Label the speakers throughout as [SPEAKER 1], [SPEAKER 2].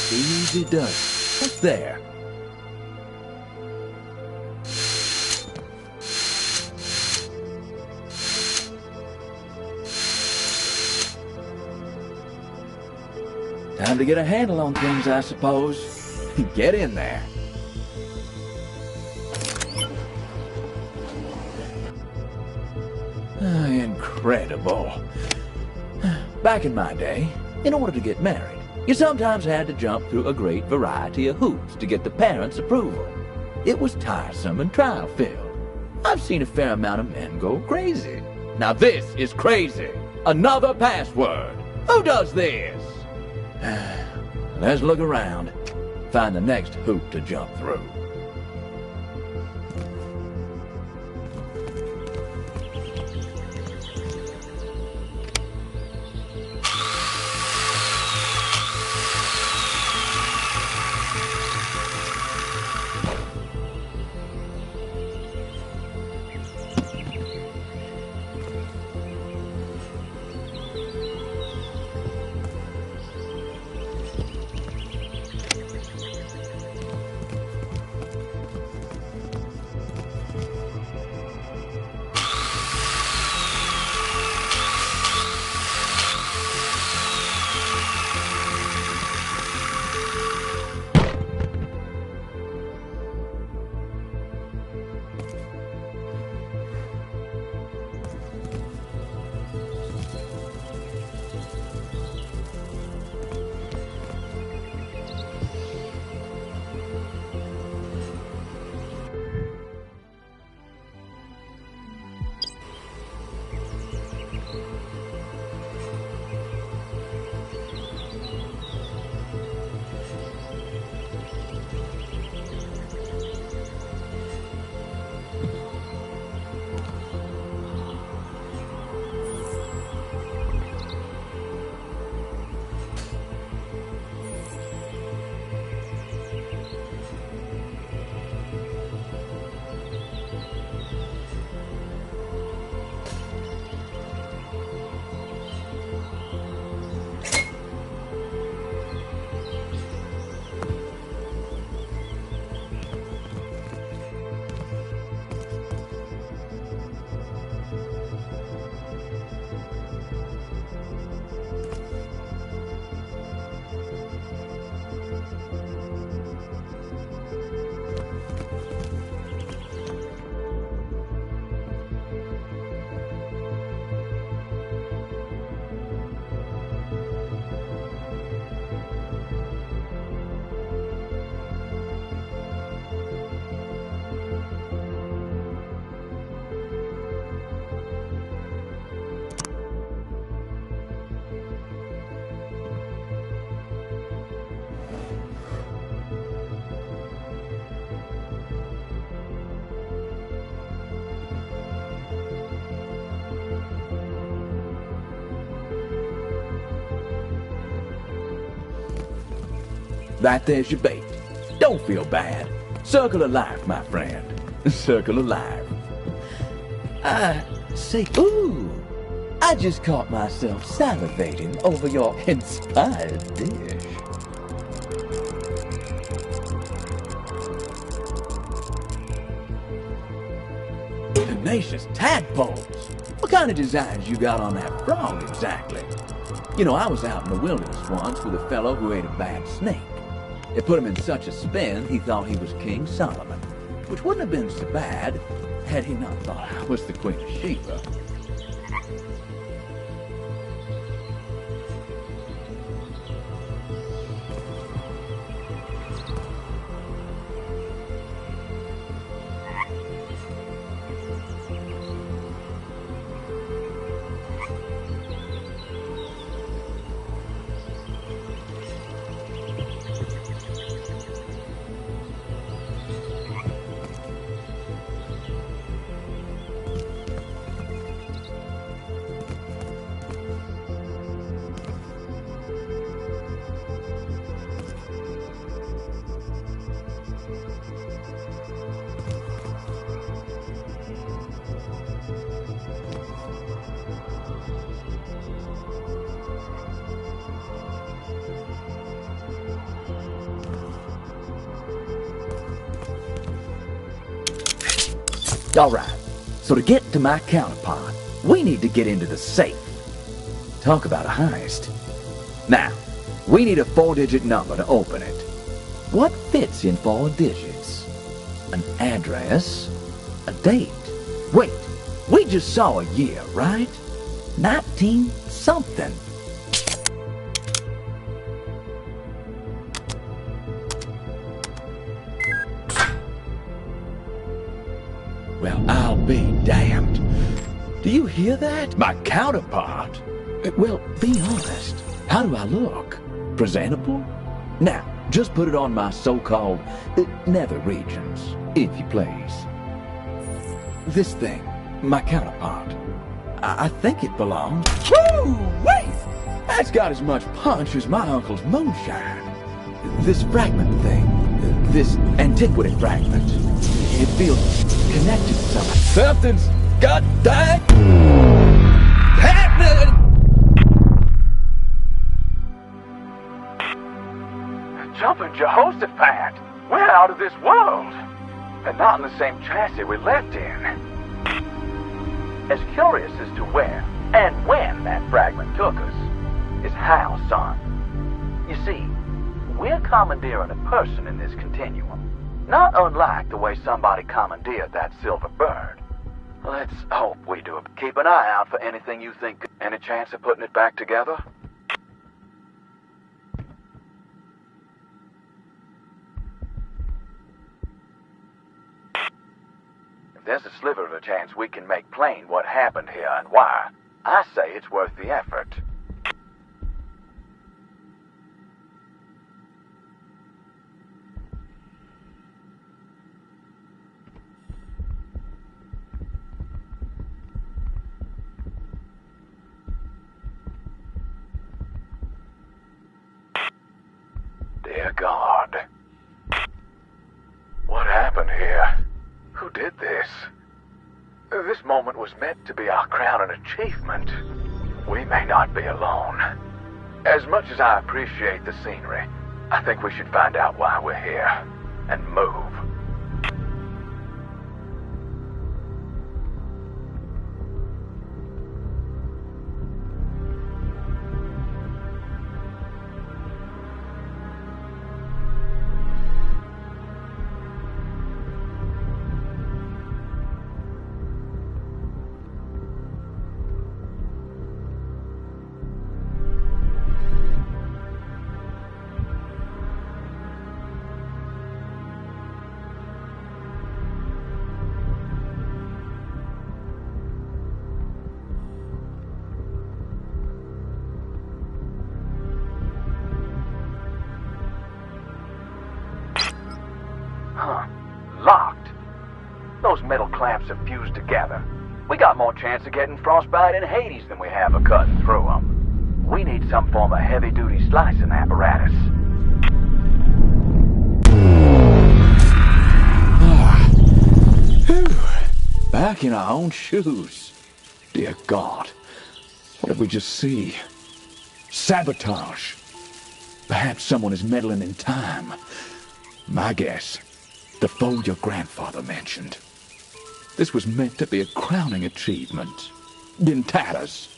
[SPEAKER 1] Easy does it. What's there? Time to get a handle on things, I suppose. Get in there. Incredible. Back in my day, in order to get married, you sometimes had to jump through a great variety of hoops to get the parents' approval. It was tiresome and trial-filled. I've seen a fair amount of men go crazy. Now this is crazy. Another password. Who does this? Let's look around. Find the next hoop to jump through. Right there's your bait. Don't feel bad. Circle of life, my friend. Circle of life. Ooh, I just caught myself salivating over your inspired dish. Tenacious tadpoles. What kind of designs you got on that frog exactly? You know, I was out in the wilderness once with a fellow who ate a bad snake. It put him in such a spin, he thought he was King Solomon, which wouldn't have been so bad had he not thought I was the Queen of Sheba. All right, so to get to my counterpart, we need to get into the safe. Talk about a heist. Now, we need a 4-digit number to open it. What fits in 4 digits? An address? A date? Wait, we just saw a year, right? 19-something. Well, I'll be damned. Do you hear that? My counterpart? Well, be honest. How do I look? Presentable? Now, just put it on my so-called nether regions, if you please. This thing, my counterpart, I think it belongs... Woo! Wait! That's got as much punch as my uncle's moonshine. This fragment thing, this antiquity fragment, it feels connected to something. Something's got that happening! Jumping Jehoshaphat! We're out of this world! And not in the same chassis we left in. As curious as to where and when that fragment took us is how, son. You see, we're commandeering a person in this continuum. Not unlike the way somebody commandeered that silver bird. Let's hope we do. Keep an eye out for anything you think. Any chance of putting it back together? If there's a sliver of a chance we can make plain what happened here and why, I say it's worth the effort. Dear God. What happened here? Who did this? This moment was meant to be our crowning achievement. We may not be alone. As much as I appreciate the scenery, I think we should find out why we're here and move. Locked. Those metal clamps have fused together. We got more chance of getting frostbite in Hades than we have of cutting through them. We need some form of heavy-duty slicing apparatus. Back in our own shoes. Dear God, what did we just see? Sabotage. Perhaps someone is meddling in time. My guess, the foe your grandfather mentioned. This was meant to be a crowning achievement. In tatters,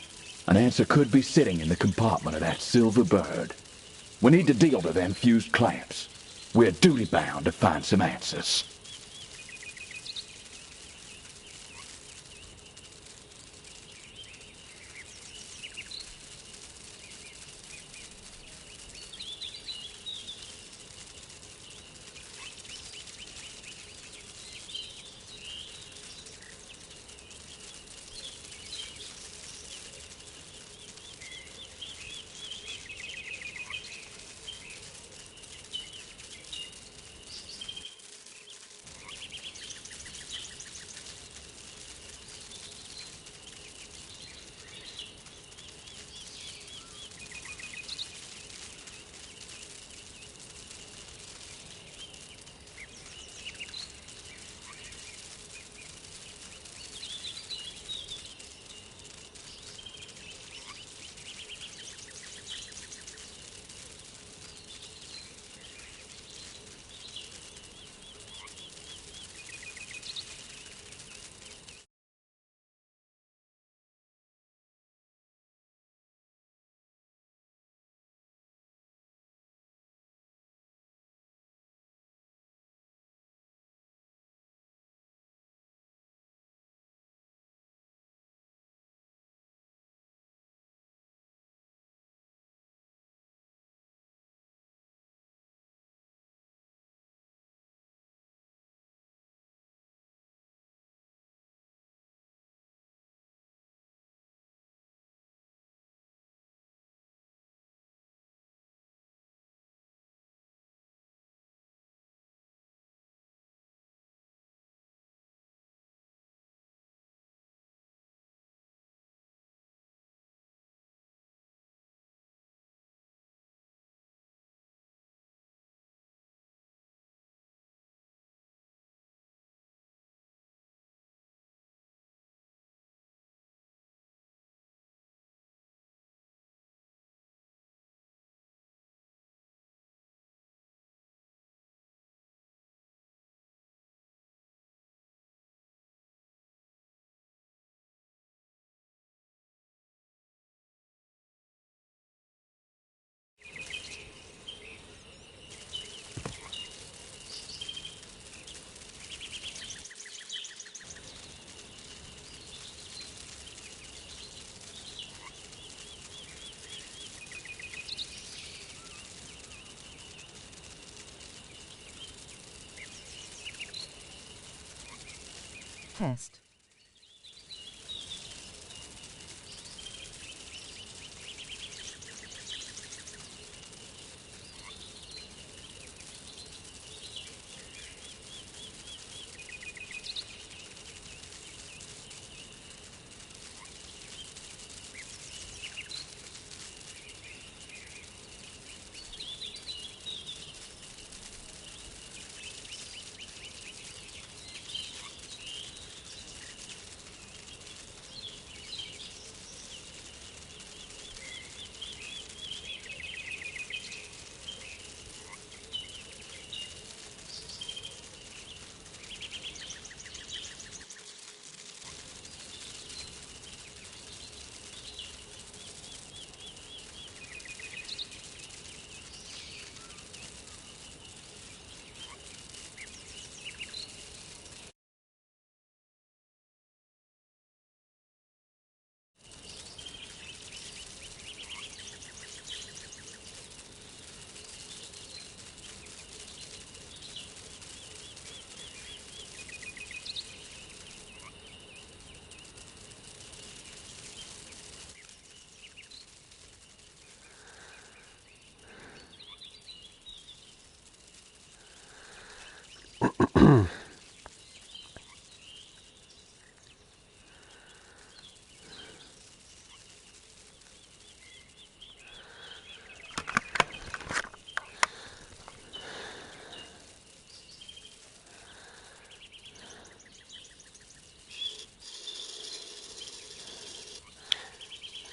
[SPEAKER 1] an answer could be sitting in the compartment of that silver bird. We need to deal to them fused clamps. We're duty-bound to find some answers.
[SPEAKER 2] Test.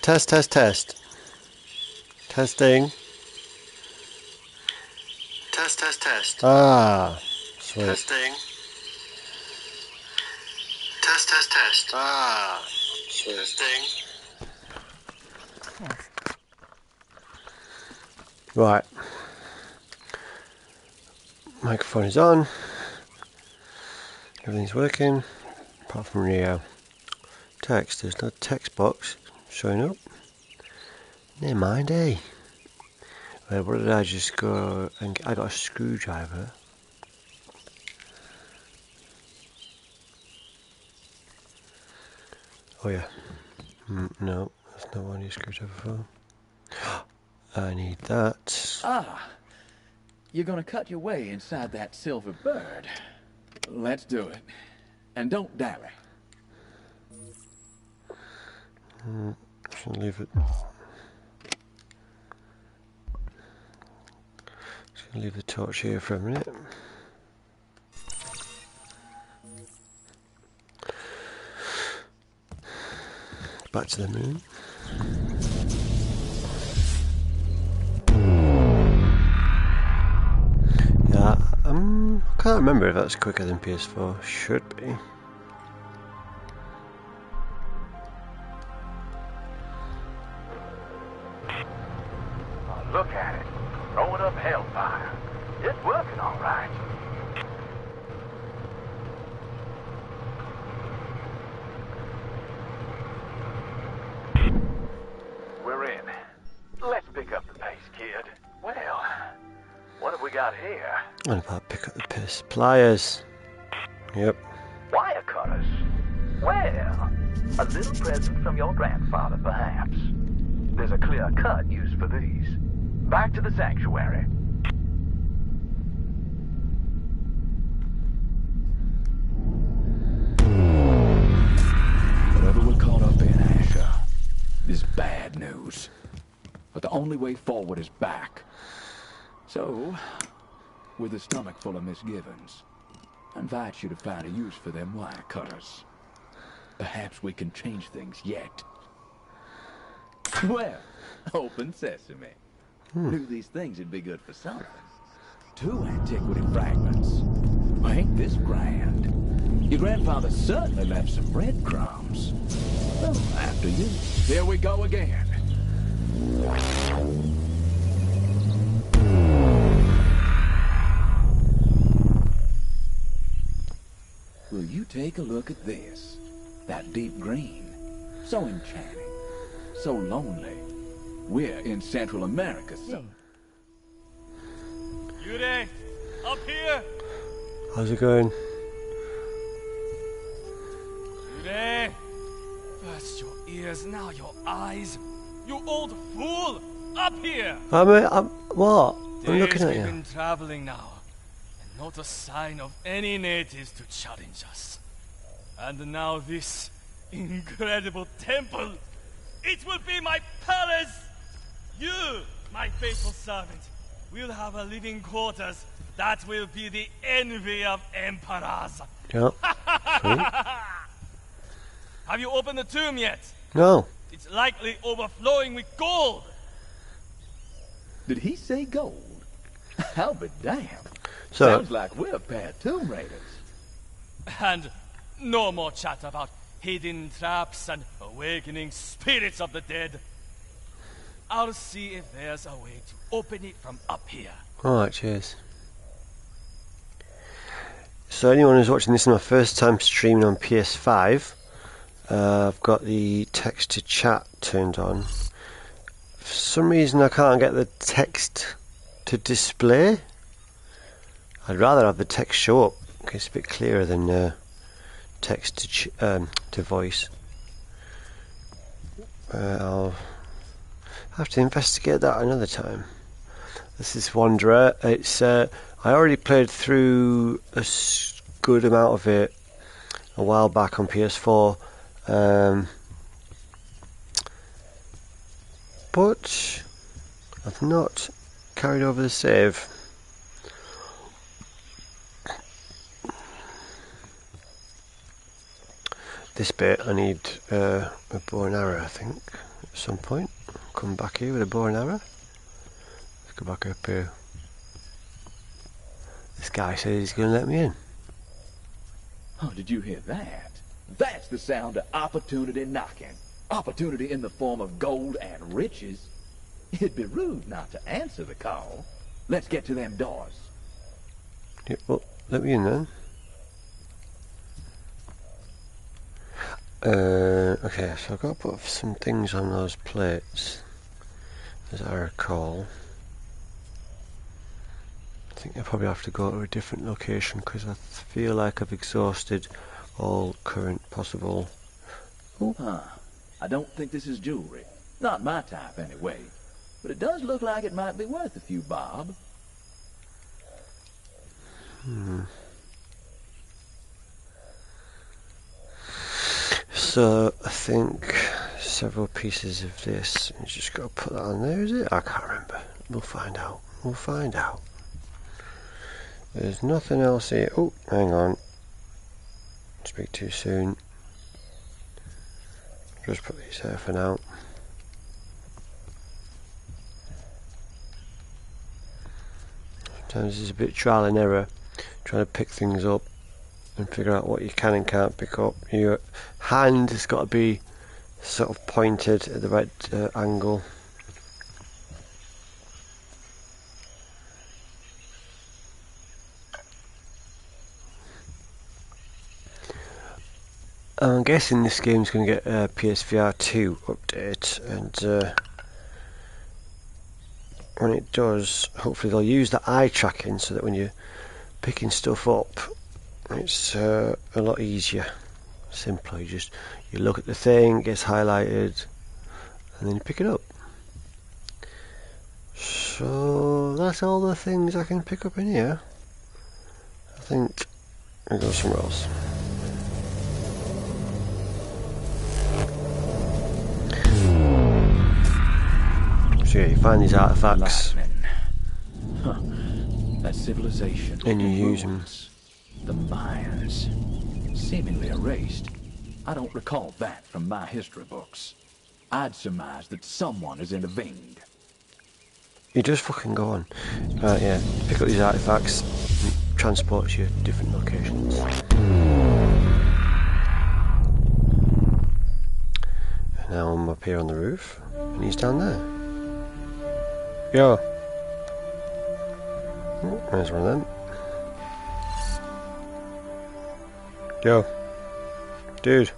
[SPEAKER 3] Test, test, test. Testing. Test, test, test. Ah, sweet. Testing. Test, test, test. Ah, sweet. Testing.
[SPEAKER 2] Test.
[SPEAKER 3] Right. Microphone is on. Everything's working. Apart from the text. There's no text box showing up. Never mind, eh? Where did I just go? And I got a screwdriver. Oh yeah. No, that's not what I need a screwdriver for. I need that.
[SPEAKER 1] Ah, you're gonna cut your way inside that silver bird. Let's do it. And don't dally.
[SPEAKER 3] Should leave it. Just gonna leave the torch here for a minute. Back to the moon. Yeah, I can't remember if that's quicker than PS4. Should be.
[SPEAKER 1] Oh, look at it. Throwing up hellfire. It's working all right. We're in. Let's pick up the pace, kid. Well, what have we got here?
[SPEAKER 3] And if I pick up the piss pliers. Yep.
[SPEAKER 1] Wire cutters. Well, a little present from your grandfather, perhaps. There's a clear cut used for these. Back to the sanctuary. Whatever we're caught up in, Asher, is bad news. But the only way forward is back. So, with a stomach full of misgivings, I invite you to find a use for them wire cutters. Perhaps we can change things yet. Well, open sesame. Knew these things would be good for something. 2 antiquity fragments. Well, ain't this grand? Your grandfather certainly left some breadcrumbs. Well, after you. Here we go again. Will you take a look at this? That deep green. So enchanting. So lonely. We're in Central America, so...
[SPEAKER 4] Yurei, up here!
[SPEAKER 3] How's it going?
[SPEAKER 2] Where's now your eyes? You old fool! Up here!
[SPEAKER 3] I'm what? I'm
[SPEAKER 2] Days
[SPEAKER 3] looking at
[SPEAKER 2] we've
[SPEAKER 3] you.
[SPEAKER 2] been traveling now, and not a sign of any natives to challenge us. And now this incredible temple! It will be my palace! You, my faithful servant, will have a living quarters that will be the envy of emperors.
[SPEAKER 3] Yeah. Sweet.
[SPEAKER 2] Have you opened the tomb yet?
[SPEAKER 3] No.
[SPEAKER 2] It's likely overflowing with gold.
[SPEAKER 1] Did he say gold? I'll be damned.
[SPEAKER 3] So,
[SPEAKER 1] Sounds like we're a pair of tomb raiders.
[SPEAKER 2] And no more chat about hidden traps and awakening spirits of the dead. I'll see if there's a way to open it from up here.
[SPEAKER 3] alright, cheers. So anyone who's watching this is my first time streaming on PS5. I've got the text to chat turned on. For some reason I can't get the text to display. I'd rather have the text show up, okay, it's a bit clearer than text to voice. I'll have to investigate that another time. This is Wanderer. It's I already played through a good amount of it a while back on PS4, but I've not carried over the save. This bit I need a bow and arrow, I think, at some point. Come back here with a bow and arrow. Let's go back up here. This guy says he's going to let me in.
[SPEAKER 1] Oh, did you hear that? That's the sound of opportunity knocking. Opportunity in the form of gold and riches. It'd be rude not to answer the call. Let's get to them doors.
[SPEAKER 3] Yeah, well, let me in then. Okay, so I've got to put some things on those plates, as I recall. I think I probably have to go to a different location because I feel like I've exhausted all current possible. Ooh.
[SPEAKER 1] Huh. I don't think this is jewelry. Not my type, anyway. But it does look like it might be worth a few bob.
[SPEAKER 3] So I think several pieces of this. You just got to put that on there, is it? I can't remember. We'll find out. We'll find out. There's nothing else here. Oh, hang on. Speak too soon. Just put these there for now. Sometimes it's a bit trial and error, trying to pick things up and figure out what you can and can't pick up. Your hand has got to be sort of pointed at the right angle. I'm guessing this game's going to get a PSVR 2 update, and when it does, hopefully they'll use the eye tracking so that when you're picking stuff up, it's a lot easier, simpler. You look at the thing, it gets highlighted, and then you pick it up. So that's all the things I can pick up in here. I think I'll go somewhere else. So yeah, you find these artifacts.
[SPEAKER 1] Huh. That civilization.
[SPEAKER 3] And you use them.
[SPEAKER 1] The Mayans. Seemingly erased. I don't recall that from my history books. I'd surmise that someone has intervened.
[SPEAKER 3] You just fucking go on. Right, yeah. Pick up these artifacts and transport to different locations. And now I'm up here on the roof, and he's down there. Yo. Oh, there's one of them. Yo. Dude.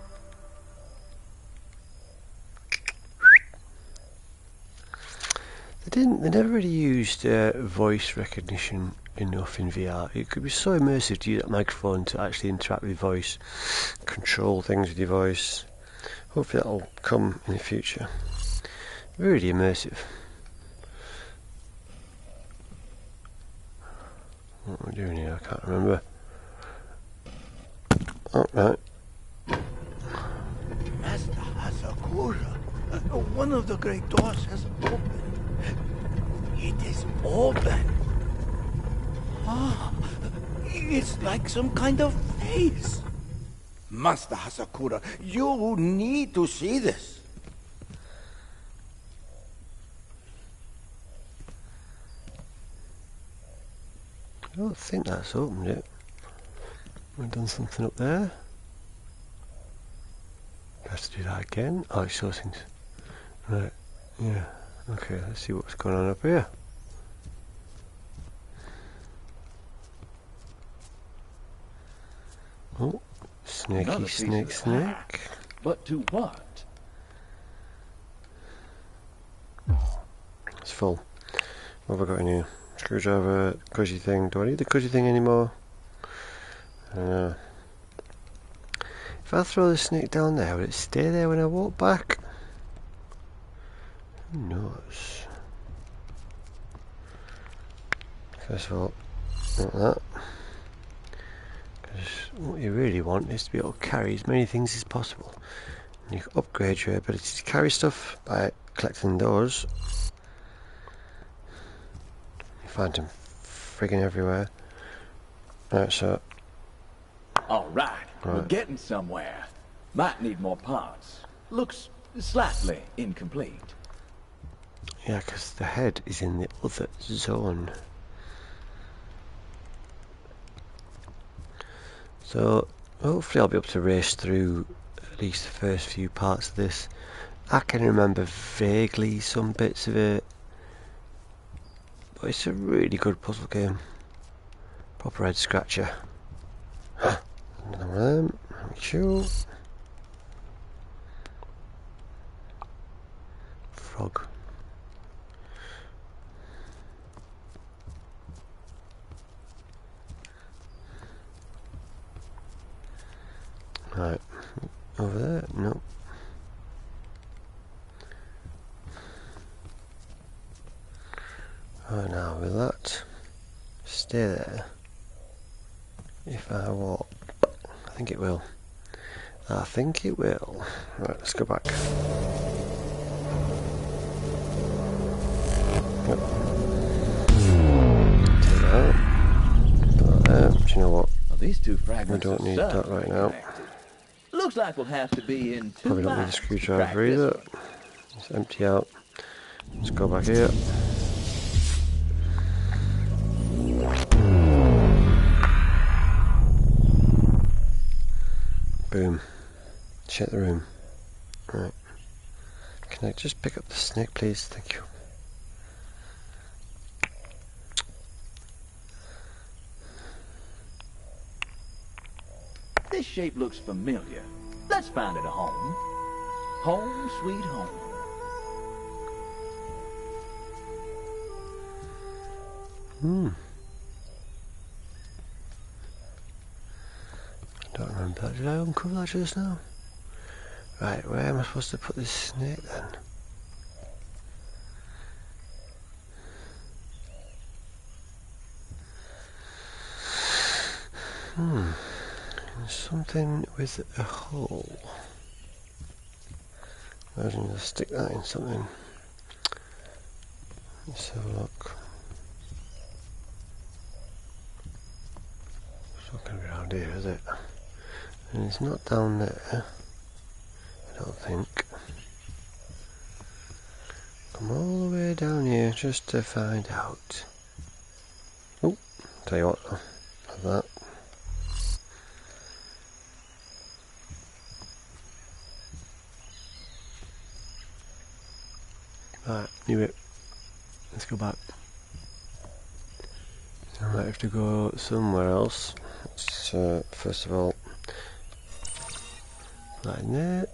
[SPEAKER 3] They never really used voice recognition enough in VR. It could be so immersive to use that microphone to actually interact with voice, control things with your voice. Hopefully that'll come in the future. Really immersive. What am I doing here? I can't remember. Oh, right.
[SPEAKER 4] Master Asakura, one of the great doors has opened. It is open. Ah, it's like some kind of face. Master Asakura, you need to see this.
[SPEAKER 3] I don't think that's opened yet. We've done something up there. Have to do that again. Oh, it shows things. Right. Yeah. Okay, let's see what's going on up here. Oh, snaky,
[SPEAKER 1] Another piece of
[SPEAKER 3] snake,
[SPEAKER 1] the
[SPEAKER 3] snake.
[SPEAKER 1] pie. But to what?
[SPEAKER 3] It's full. What have I got in here? Screwdriver, cushy thing. Do I need the cushy thing anymore? I don't know. If I throw the snake down there, will it stay there when I walk back? Who knows? First of all, not that. Because what you really want is to be able to carry as many things as possible. And you can upgrade your ability to carry stuff by collecting those. You find them friggin' everywhere. Right, so.
[SPEAKER 1] All right, we're
[SPEAKER 3] Right.
[SPEAKER 1] getting somewhere. Might need more parts. Looks slightly incomplete.
[SPEAKER 3] Yeah, because the head is in the other zone. So, hopefully I'll be able to race through at least the first few parts of this. I can remember vaguely some bits of it. But it's a really good puzzle game. Proper head scratcher. Another one of them. Let me show. Frog. Right. Over there? No. Oh, now will that stay there? If I walk, I think it will. I think it will. Right, let's go back. Yep. Take that out. Put that there. Do you know what?
[SPEAKER 1] Well, these two fragments
[SPEAKER 3] We don't
[SPEAKER 1] are
[SPEAKER 3] need that
[SPEAKER 1] certainly
[SPEAKER 3] right now.
[SPEAKER 1] connected. Looks like we'll have to be in two
[SPEAKER 3] Probably don't need a
[SPEAKER 1] minds to
[SPEAKER 3] screwdriver
[SPEAKER 1] crack this
[SPEAKER 3] either.
[SPEAKER 1] one.
[SPEAKER 3] Let's empty out. Let's go back here. Boom. Check the room. Right. Can I just pick up the snake, please? Thank you.
[SPEAKER 1] This shape looks familiar. Let's find it a home. Home, sweet home.
[SPEAKER 3] I don't remember that. Did I uncover that just now? Right, where am I supposed to put this snake then? Something with a hole. I was going to stick that in something. Let's have a look. It's not going to be around here, is it? And it's not down there. I don't think. Come all the way down here just to find out. Oh, tell you what, have that. Right, knew it. Let's go back. I might have to go somewhere else. Let's, first of all, right in there.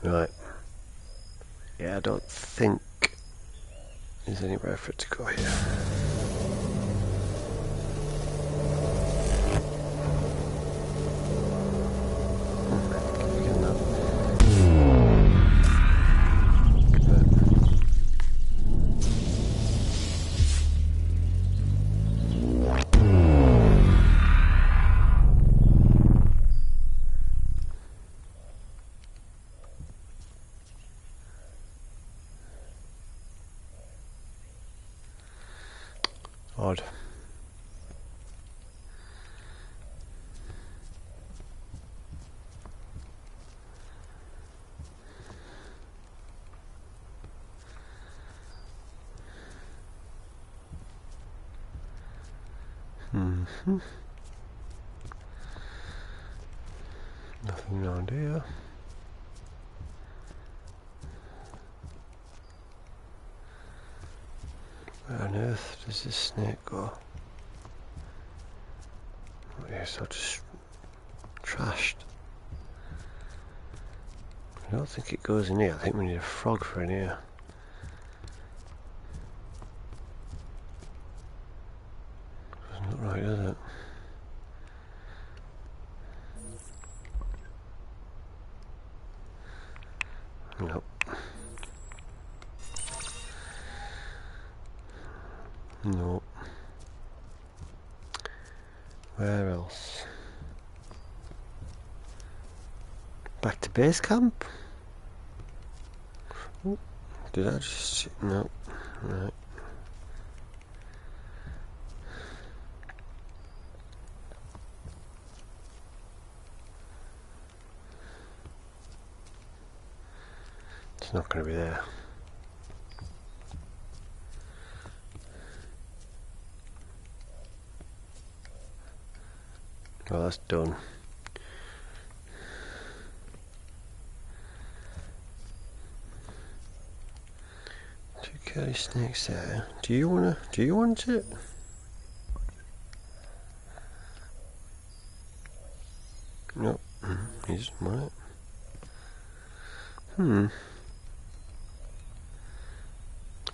[SPEAKER 3] Right. Yeah, I don't think there's anywhere for it to go here. Odd. Nothing around here. Where on earth does this snake go? Oh, yeah, so just trashed. I don't think it goes in here. I think we need a frog for in here. Doesn't look right, does it? Nope. Nope. Where else? Back to base camp? Ooh, did I just... No. Right. It's not going to be there. Well, that's done. Two curly snakes there. Do you want it? Nope. He doesn't want it.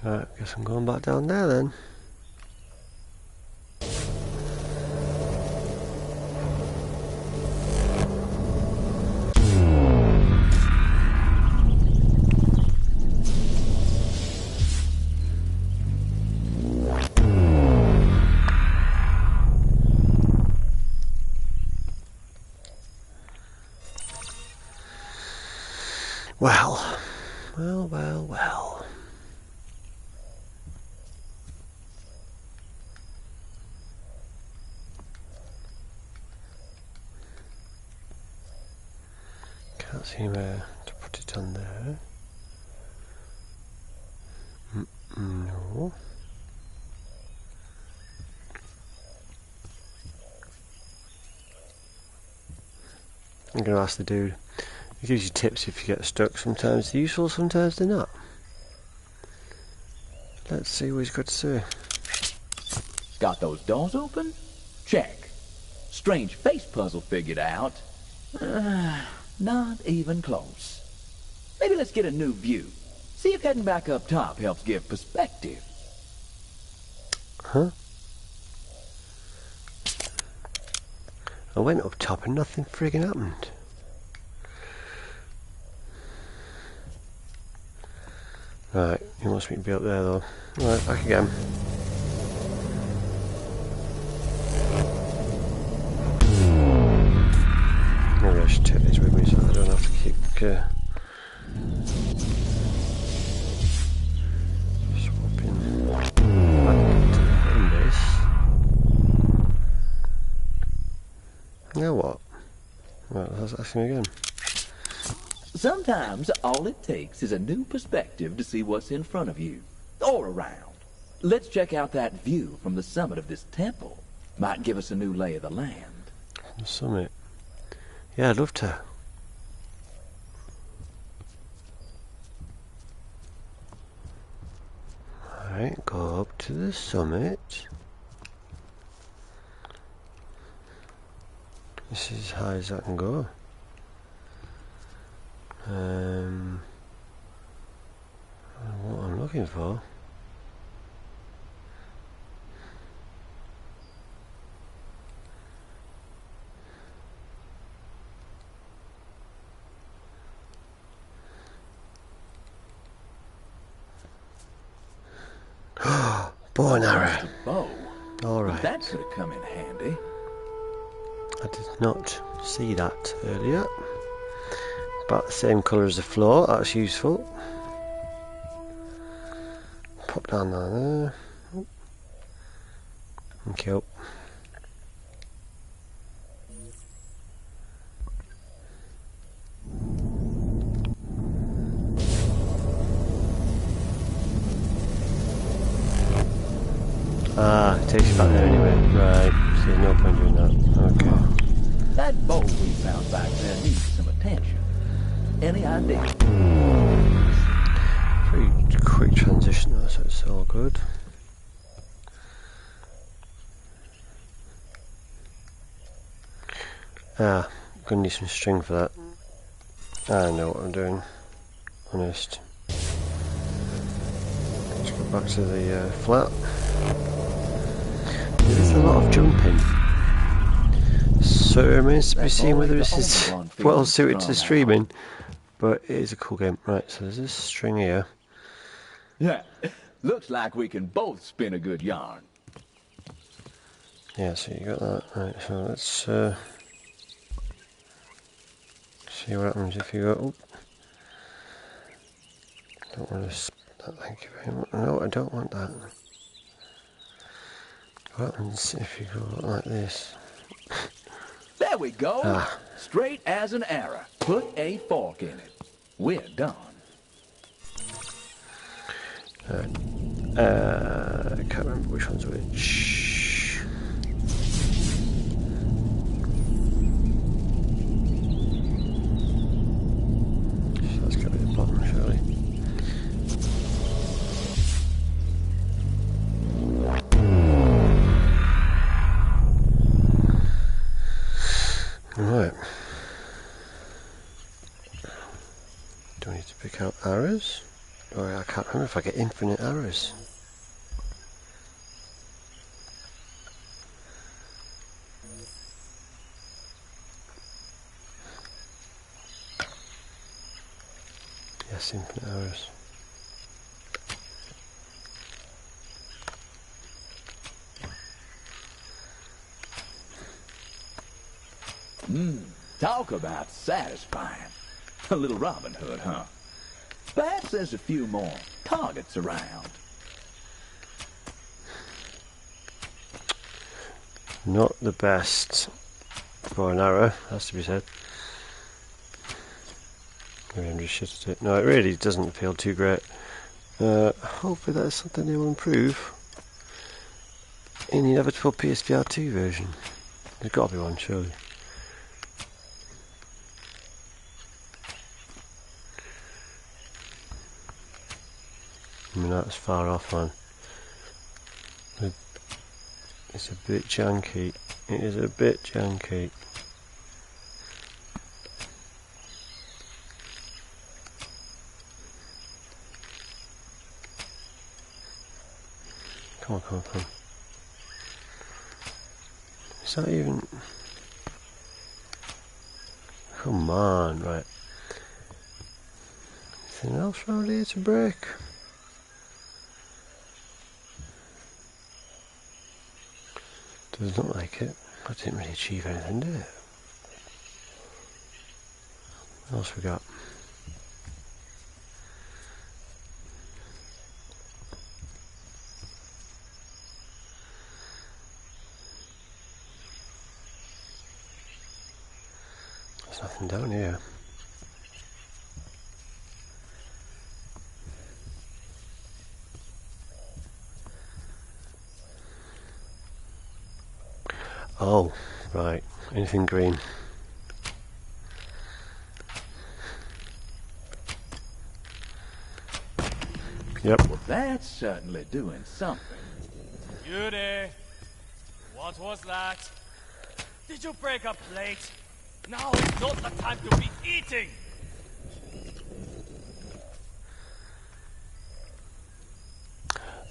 [SPEAKER 3] Right, guess I'm going back down there then. Well. Can't see where to put it on there. No. I'm going to ask the dude. He gives you tips if you get stuck. Sometimes they're useful, sometimes they're not. Let's see what he's got to say.
[SPEAKER 1] Got those doors open? Check. Strange face puzzle figured out. Not even close. Maybe let's get a new view. See if heading back up top helps give perspective.
[SPEAKER 3] Huh? I went up top and nothing friggin' happened. Right, he wants me to be up there though. Right, back again. Maybe I should take these with me so I don't have to keep swapping back to the home base. Now what? Right, let's ask him again.
[SPEAKER 1] Sometimes all it takes is a new perspective to see what's in front of you, or around. Let's check out that view from the summit of this temple. Might give us a new lay of the land.
[SPEAKER 3] The summit? Yeah, I'd love to. Alright, go up to the summit. This is as high as I can go. What I'm looking for. Bow and arrow.
[SPEAKER 1] Bow.
[SPEAKER 3] All right.
[SPEAKER 1] That could have come in handy.
[SPEAKER 3] I did not see that earlier. About the same colour as the floor, that's useful. Pop down there. Thank you. Ah, it takes you back there anyway. Right, so there's no point doing that. Okay.
[SPEAKER 1] That bowl we found back there needs some attention. Any idea?
[SPEAKER 3] Pretty quick transition though, so it's all good. Ah, gonna need some string for that. I know what I'm doing. Honest. Let's go back to the flat. There's a lot of jumping. So it remains to be seen whether this is well suited to streaming. But it is a cool game. Right, so there's this string here.
[SPEAKER 1] Yeah, looks like we can both spin a good yarn.
[SPEAKER 3] Yeah, so you got that. Right, so let's see what happens if you go. Oop. Don't want to. Thank you very much. No, I don't want that. What happens if you go like this?
[SPEAKER 1] There we go.
[SPEAKER 3] Ah.
[SPEAKER 1] Straight as an arrow. Put a fork in it. We're done.
[SPEAKER 3] I can't remember which one's which. So let's go to the bottom, surely. Right. Do I need to pick out arrows? Or I can't remember if I get infinite arrows. Yes, infinite arrows.
[SPEAKER 1] Talk about satisfying. A little Robin Hood, huh? Perhaps there's a few more targets around.
[SPEAKER 3] Not the best for an arrow, has to be said. Maybe I'm just shit at it. No, it really doesn't feel too great. Hopefully that's something they will improve in the inevitable PSVR 2 version. There's got to be one, surely. I mean, that's far off, man. It's a bit janky. It is a bit janky. Come on, come on, come on. Is that even... Come on, right. Anything else around here to break? Doesn't look like it. I didn't really achieve anything, did it? What else we got? There's nothing down here. Oh, right. Anything green? Yep.
[SPEAKER 1] Well, that's certainly doing something.
[SPEAKER 2] Yuri, what was that? Did you break a plate? Now is not the time to be eating!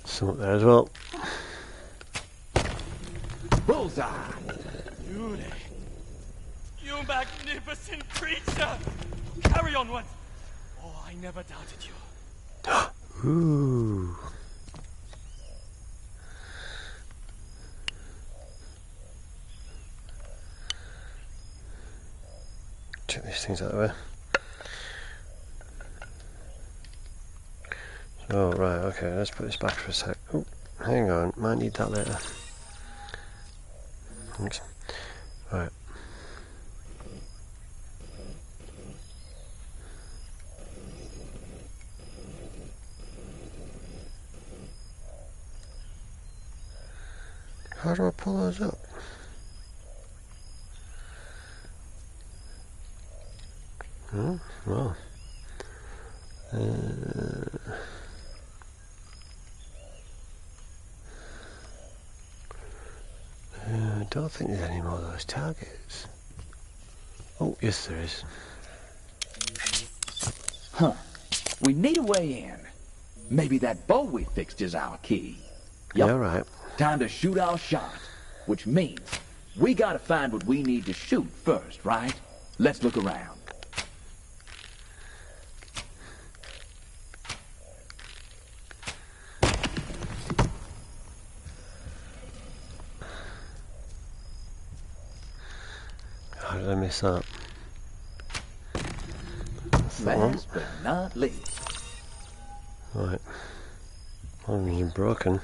[SPEAKER 3] Some up there as well.
[SPEAKER 1] Bullseye!
[SPEAKER 2] Yuri, you magnificent creature! Carry on once! Oh, I never doubted you.
[SPEAKER 3] Ooh. Check these things out of the way. So, right, okay, let's put this back for a sec. Oh, hang on, might need that later. Thanks. Right. How do I pull those up? Oh, well. I don't think there's any more of those targets. Oh, yes there is.
[SPEAKER 1] Huh. We need a way in. Maybe that bow we fixed is our key. Yup.
[SPEAKER 3] Yeah, right.
[SPEAKER 1] Time to shoot our shot. Which means we gotta find what we need to shoot first, right? Let's look around.
[SPEAKER 3] How did I miss that? That's that one.
[SPEAKER 1] Last but not least.
[SPEAKER 3] Right. One is broken.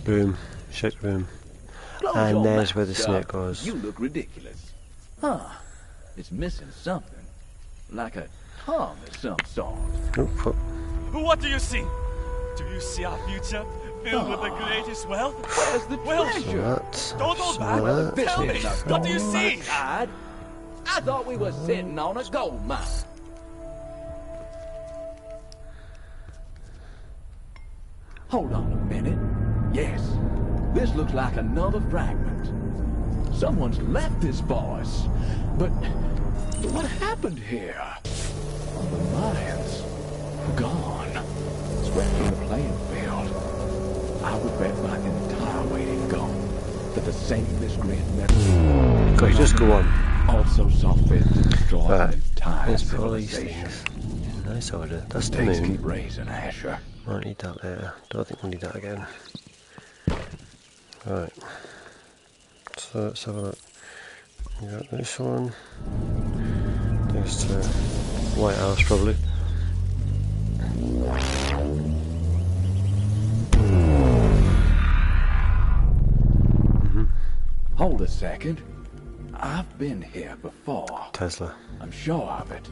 [SPEAKER 3] Boom. Shake the boom.
[SPEAKER 1] Close
[SPEAKER 3] And
[SPEAKER 1] your
[SPEAKER 3] there's
[SPEAKER 1] mouth,
[SPEAKER 3] where the
[SPEAKER 1] Chuck.
[SPEAKER 3] snake goes.
[SPEAKER 1] You look ridiculous. Huh. It's missing something. Like a tongue of some sort.
[SPEAKER 3] Oop, oh.
[SPEAKER 2] What do you see? Do you see our future filled with the greatest wealth?
[SPEAKER 1] Where's the
[SPEAKER 2] Well,
[SPEAKER 1] treasure?
[SPEAKER 3] That's
[SPEAKER 2] Don't hold
[SPEAKER 3] some
[SPEAKER 2] back.
[SPEAKER 3] of that.
[SPEAKER 2] Tell me,
[SPEAKER 3] Yes.
[SPEAKER 2] what do you see?
[SPEAKER 1] Side? I thought we were sitting on a gold mine. Hold on a minute. Yes, this looks like another fragment. Someone's left this for us. But what happened here? The mines gone. Swept from the playing field. I would bet my entire weight in gold that the same miscreant never
[SPEAKER 3] Okay, just go on.
[SPEAKER 1] also saw fit to destroy
[SPEAKER 3] Right.
[SPEAKER 1] an entire
[SPEAKER 3] Let's put all these
[SPEAKER 1] civilization.
[SPEAKER 3] things in nice order. That's the
[SPEAKER 1] Things
[SPEAKER 3] moon.
[SPEAKER 1] keep raising, Asher.
[SPEAKER 3] Might need that later. Don't think we'll need that again. Right. So let's have a look. We got this one. There's the White House probably.
[SPEAKER 1] Hold a second. I've been here before.
[SPEAKER 3] Tesla.
[SPEAKER 1] I'm sure of it.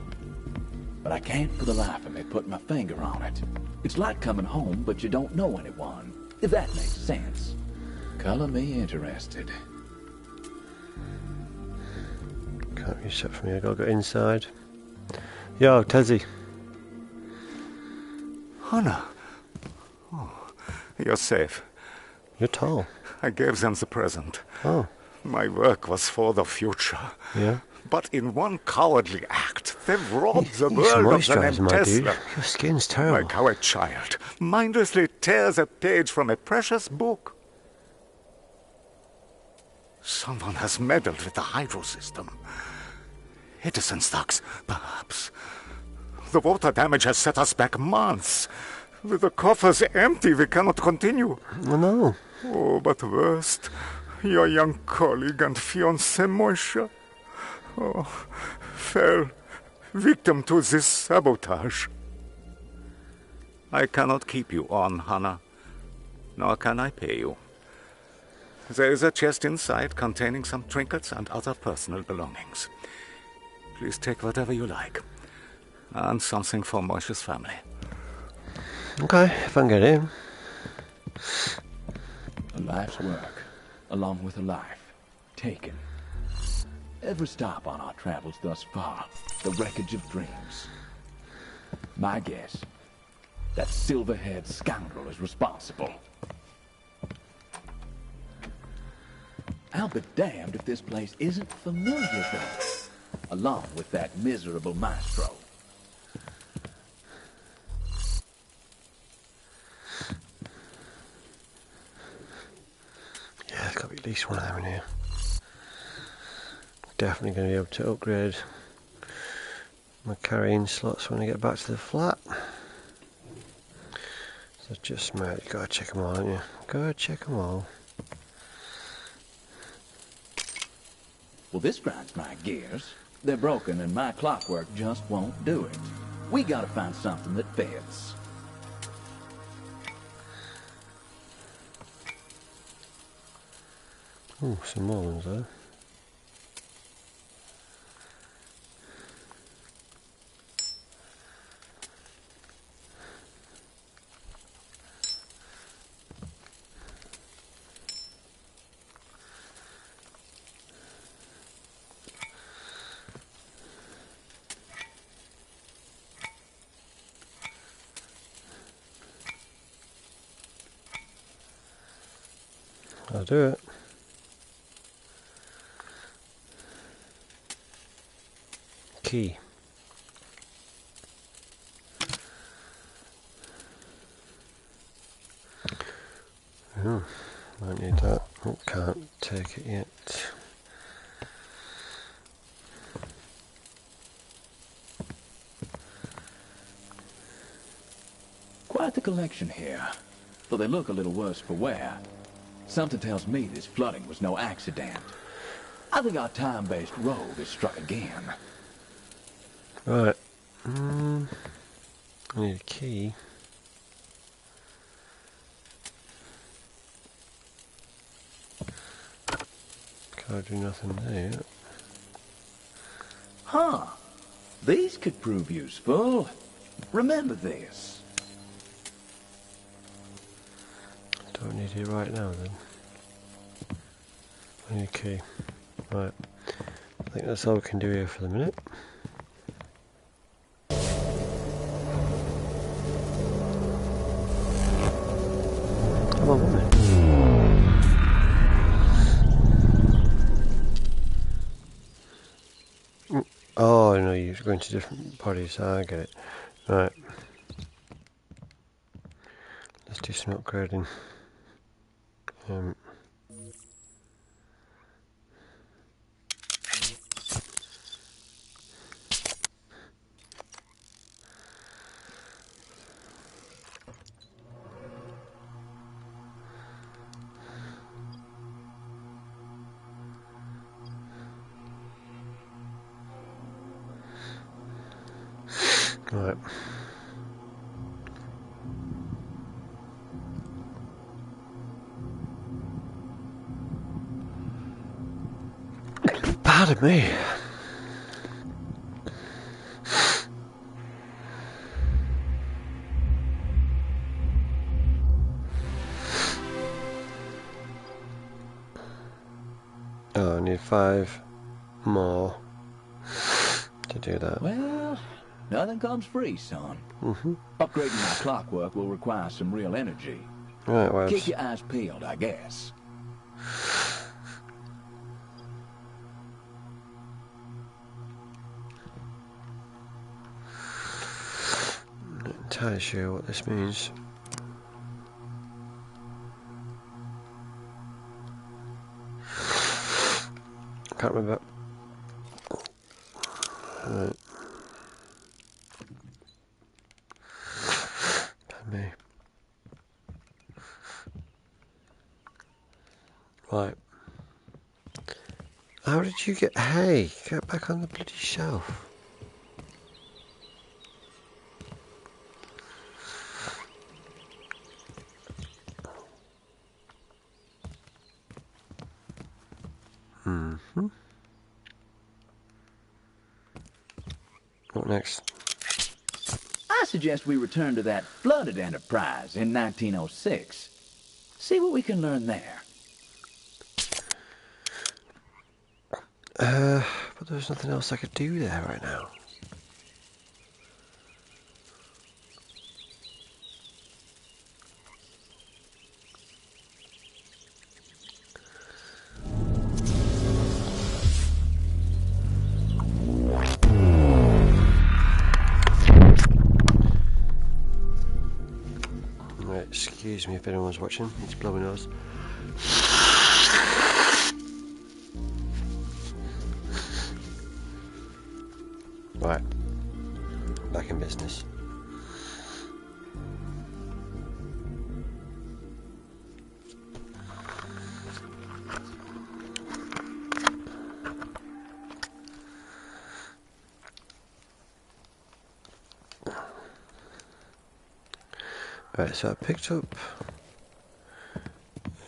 [SPEAKER 1] But I can't for the life of me put my finger on it. It's like coming home, but you don't know anyone. If that makes sense. Color me interested.
[SPEAKER 3] Can't reach that from here. Gotta go inside. Yo, Tezzy.
[SPEAKER 5] Hannah. Oh, you're safe.
[SPEAKER 3] You're tall.
[SPEAKER 5] I gave them the present.
[SPEAKER 3] Oh,
[SPEAKER 5] My work was for the future.
[SPEAKER 3] yeah.
[SPEAKER 5] But in one cowardly act, they've robbed the
[SPEAKER 3] You need some
[SPEAKER 5] world of the
[SPEAKER 3] moisturiser,
[SPEAKER 5] name
[SPEAKER 3] my dude.
[SPEAKER 5] Tesla.
[SPEAKER 3] Your skin's terrible.
[SPEAKER 5] Like how a child mindlessly tears a page from a precious book. Someone has meddled with the hydro system. Edison stocks, perhaps. The water damage has set us back months. With the coffers empty, we cannot continue.
[SPEAKER 3] Oh, no.
[SPEAKER 5] Oh, but worst, your young colleague and fiancée, Moisha, fell victim to this sabotage. I cannot keep you on, Hannah, nor can I pay you. There is a chest inside containing some trinkets and other personal belongings. Please take whatever you like, and something for Moisha's family.
[SPEAKER 3] Okay, if I can get in.
[SPEAKER 1] A life's work, along with a life, taken. Every stop on our travels thus far, the wreckage of dreams. My guess, that silver-haired scoundrel is responsible. I'll be damned if this place isn't familiar though, along with that miserable maestro.
[SPEAKER 3] Yeah, there's got to be at least one of them in here. Definitely going to be able to upgrade my carrying slots when I get back to the flat. So just, mate, you got to check them all, haven't you? Go check them all.
[SPEAKER 1] Well, this grinds my gears. They're broken and my clockwork just won't do it. We gotta find something that fits.
[SPEAKER 3] Oh, some more ones there. I'll do it. Key. Oh, might need that. Oh, can't take it yet.
[SPEAKER 1] Quite the collection here, though they look a little worse for wear. Something tells me this flooding was no accident. I think our time-based rogue has struck again.
[SPEAKER 3] Right. I need a key. Can't do nothing there.
[SPEAKER 1] Huh. These could prove useful. Remember this.
[SPEAKER 3] Don't need it right now then. I need a key. Right. I think that's all we can do here for the minute. Come on, woman. Oh no, you're going to different bodies. I get it. Right. Let's do some upgrading. Right. Pardon me. Oh, I need 5 more to do that.
[SPEAKER 1] Well, nothing comes free, son. Upgrading my clockwork will require some real energy.
[SPEAKER 3] Right, well,
[SPEAKER 1] Keep your eyes peeled, I guess.
[SPEAKER 3] I'm not entirely sure what this means. Can't remember. Right. Pardon me. Right. How did you get... Hey, get back on the bloody shelf. What next?
[SPEAKER 1] I suggest we return to that flooded enterprise in 1906. See what we can learn there.
[SPEAKER 3] But there's nothing else I could do there right now. Right, excuse me if anyone's watching, it's blowing nose. Right, back in business. Right, so I picked up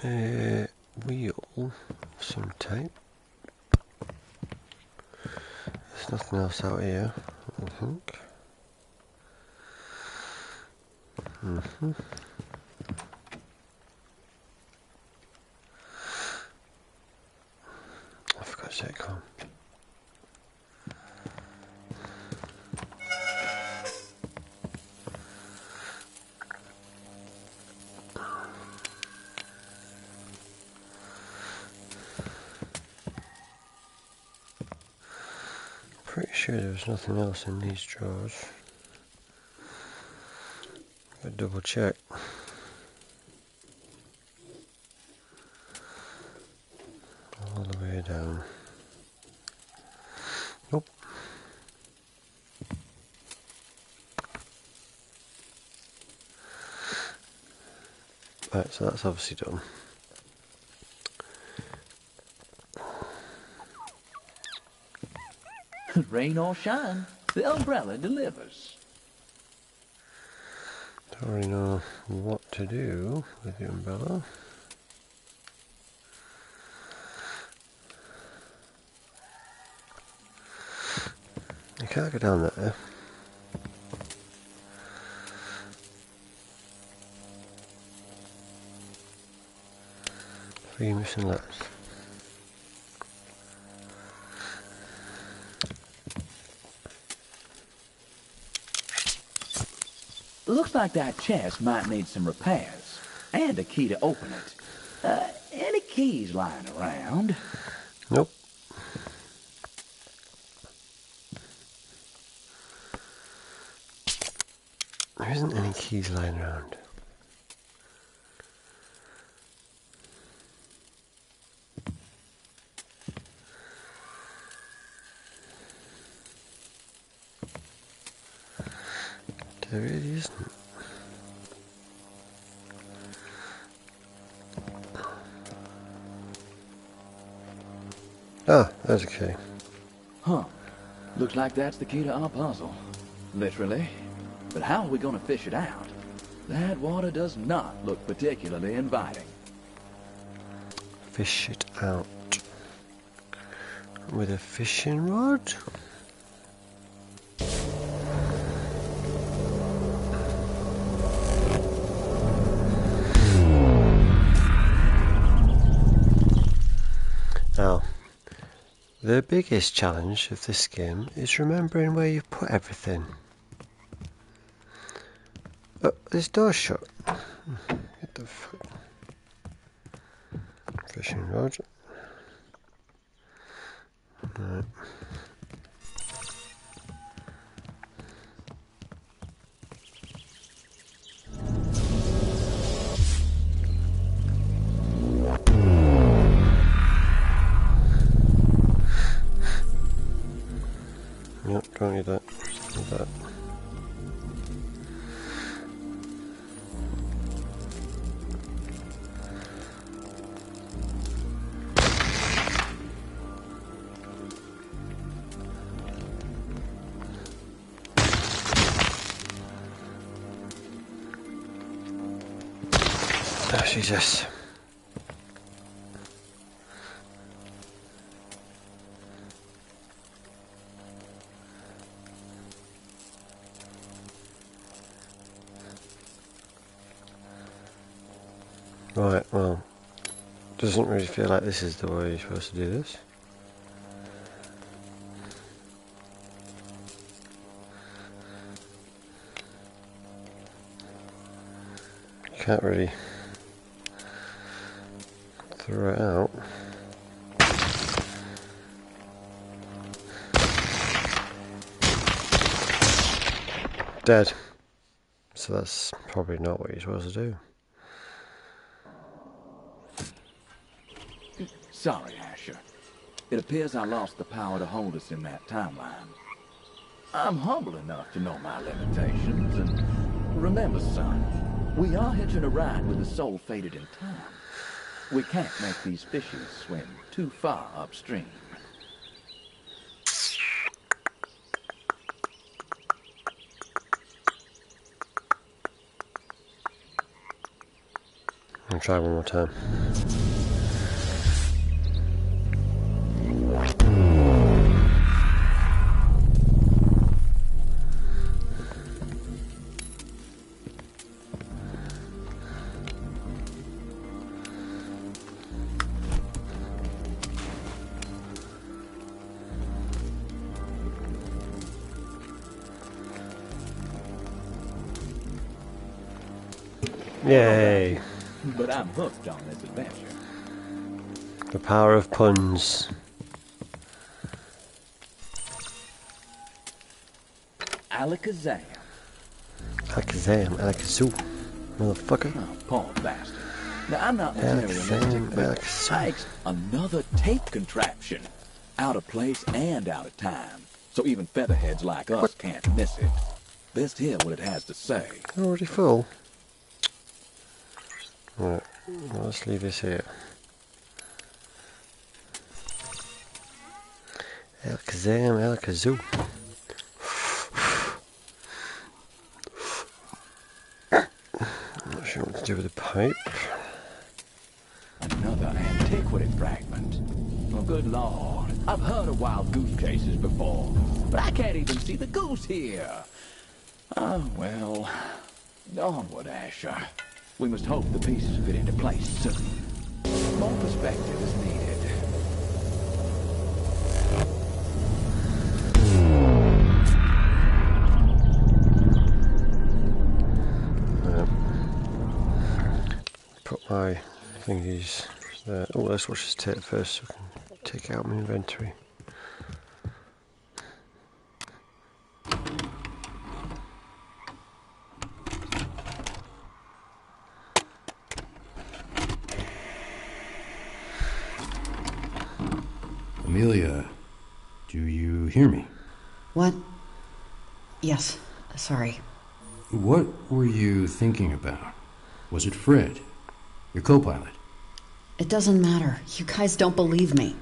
[SPEAKER 3] a wheel of some type. There's nothing else out here, I think. I forgot to take home. Pretty sure there was nothing else in these drawers. Gotta double check. All the way down. Nope. Right, so that's obviously done.
[SPEAKER 1] Rain or shine, the umbrella delivers.
[SPEAKER 3] Don't really know what to do with the umbrella. You can't go down there. 3 missing letters.
[SPEAKER 1] Looks like that chest might need some repairs, and a key to open it. Any keys lying around?
[SPEAKER 3] Nope. There isn't any keys lying around. There really isn't. Ah, there's a key.
[SPEAKER 1] Huh. Looks like that's the key to our puzzle. Literally. But how are we gonna fish it out? That water does not look particularly inviting.
[SPEAKER 3] Fish it out. With a fishing rod? Now, the biggest challenge of this game is remembering where you've put everything. Oh, this door's shut. Get the fishing rod. Right. Nope, don't need that. Need that. Oh, Jesus. Right, well, doesn't really feel like this is the way you're supposed to do this. Can't really throw it out. Dead. So that's probably not what you're supposed to do.
[SPEAKER 1] Sorry, Asher. It appears I lost the power to hold us in that timeline. I'm humble enough to know my limitations, and remember, son, we are hitching a ride with a soul fated in time. We can't make these fishes swim too far upstream.
[SPEAKER 3] I'll try one more time. Yay!
[SPEAKER 1] But I'm hooked on this adventure.
[SPEAKER 3] The power of puns.
[SPEAKER 1] Alakazam.
[SPEAKER 3] Alakazam, Alakazoo. Motherfucker.
[SPEAKER 1] Oh, poor bastard. Now, I'm not materialistic, but another tape contraption. Out of place and out of time. So even featherheads like us can't miss it. Best hear what it has to say.
[SPEAKER 3] Already full? Right, well, let's leave this here. Alakazam, Alakazoo. I'm not sure what to do with the pipe.
[SPEAKER 1] Another antiquity fragment. Oh, good lord. I've heard of wild goose chases before, but I can't even see the goose here. Oh, well. Onward, Asher. We must hope the pieces fit into place soon. More perspective is needed.
[SPEAKER 3] Put my thingies there. Oh, let's watch this tape first so I can take it out of my inventory.
[SPEAKER 6] Amelia, do you hear me?
[SPEAKER 7] What? Yes, sorry.
[SPEAKER 6] What were you thinking about? Was it Fred, your co-pilot?
[SPEAKER 7] It doesn't matter. You guys don't believe me.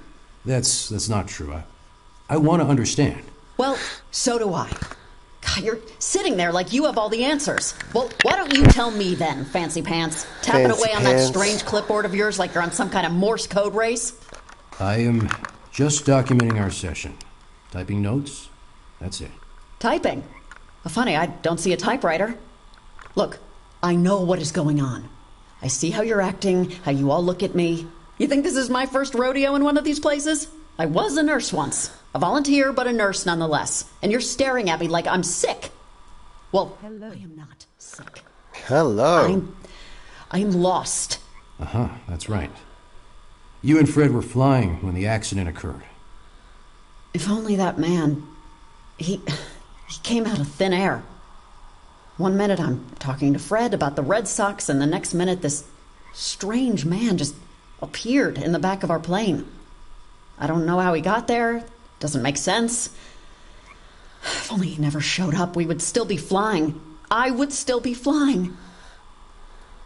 [SPEAKER 6] That's not true. I want to understand.
[SPEAKER 7] Well, so do I. God, you're sitting there like you have all the answers. Well, why don't you tell me then, Fancy Pants? Tapping
[SPEAKER 3] Fancy
[SPEAKER 7] away on
[SPEAKER 3] Pants.
[SPEAKER 7] that strange clipboard of yours like you're on some kind of Morse code race?
[SPEAKER 6] I am just documenting our session. Typing notes, that's it.
[SPEAKER 7] Typing? Well, funny, I don't see a typewriter. Look, I know what is going on. I see how you're acting, how you all look at me. You think this is my first rodeo in one of these places? I was a nurse once. A volunteer, but a nurse nonetheless. And you're staring at me like I'm sick. Well, hello. I am not sick.
[SPEAKER 3] Hello.
[SPEAKER 7] I'm lost.
[SPEAKER 6] Uh-huh, that's right. You and Fred were flying when the accident occurred.
[SPEAKER 7] If only that man... He came out of thin air. One minute I'm talking to Fred about the Red Sox, and the next minute this strange man just appeared in the back of our plane. I don't know how he got there. Doesn't make sense. If only he never showed up, we would still be flying. I would still be flying.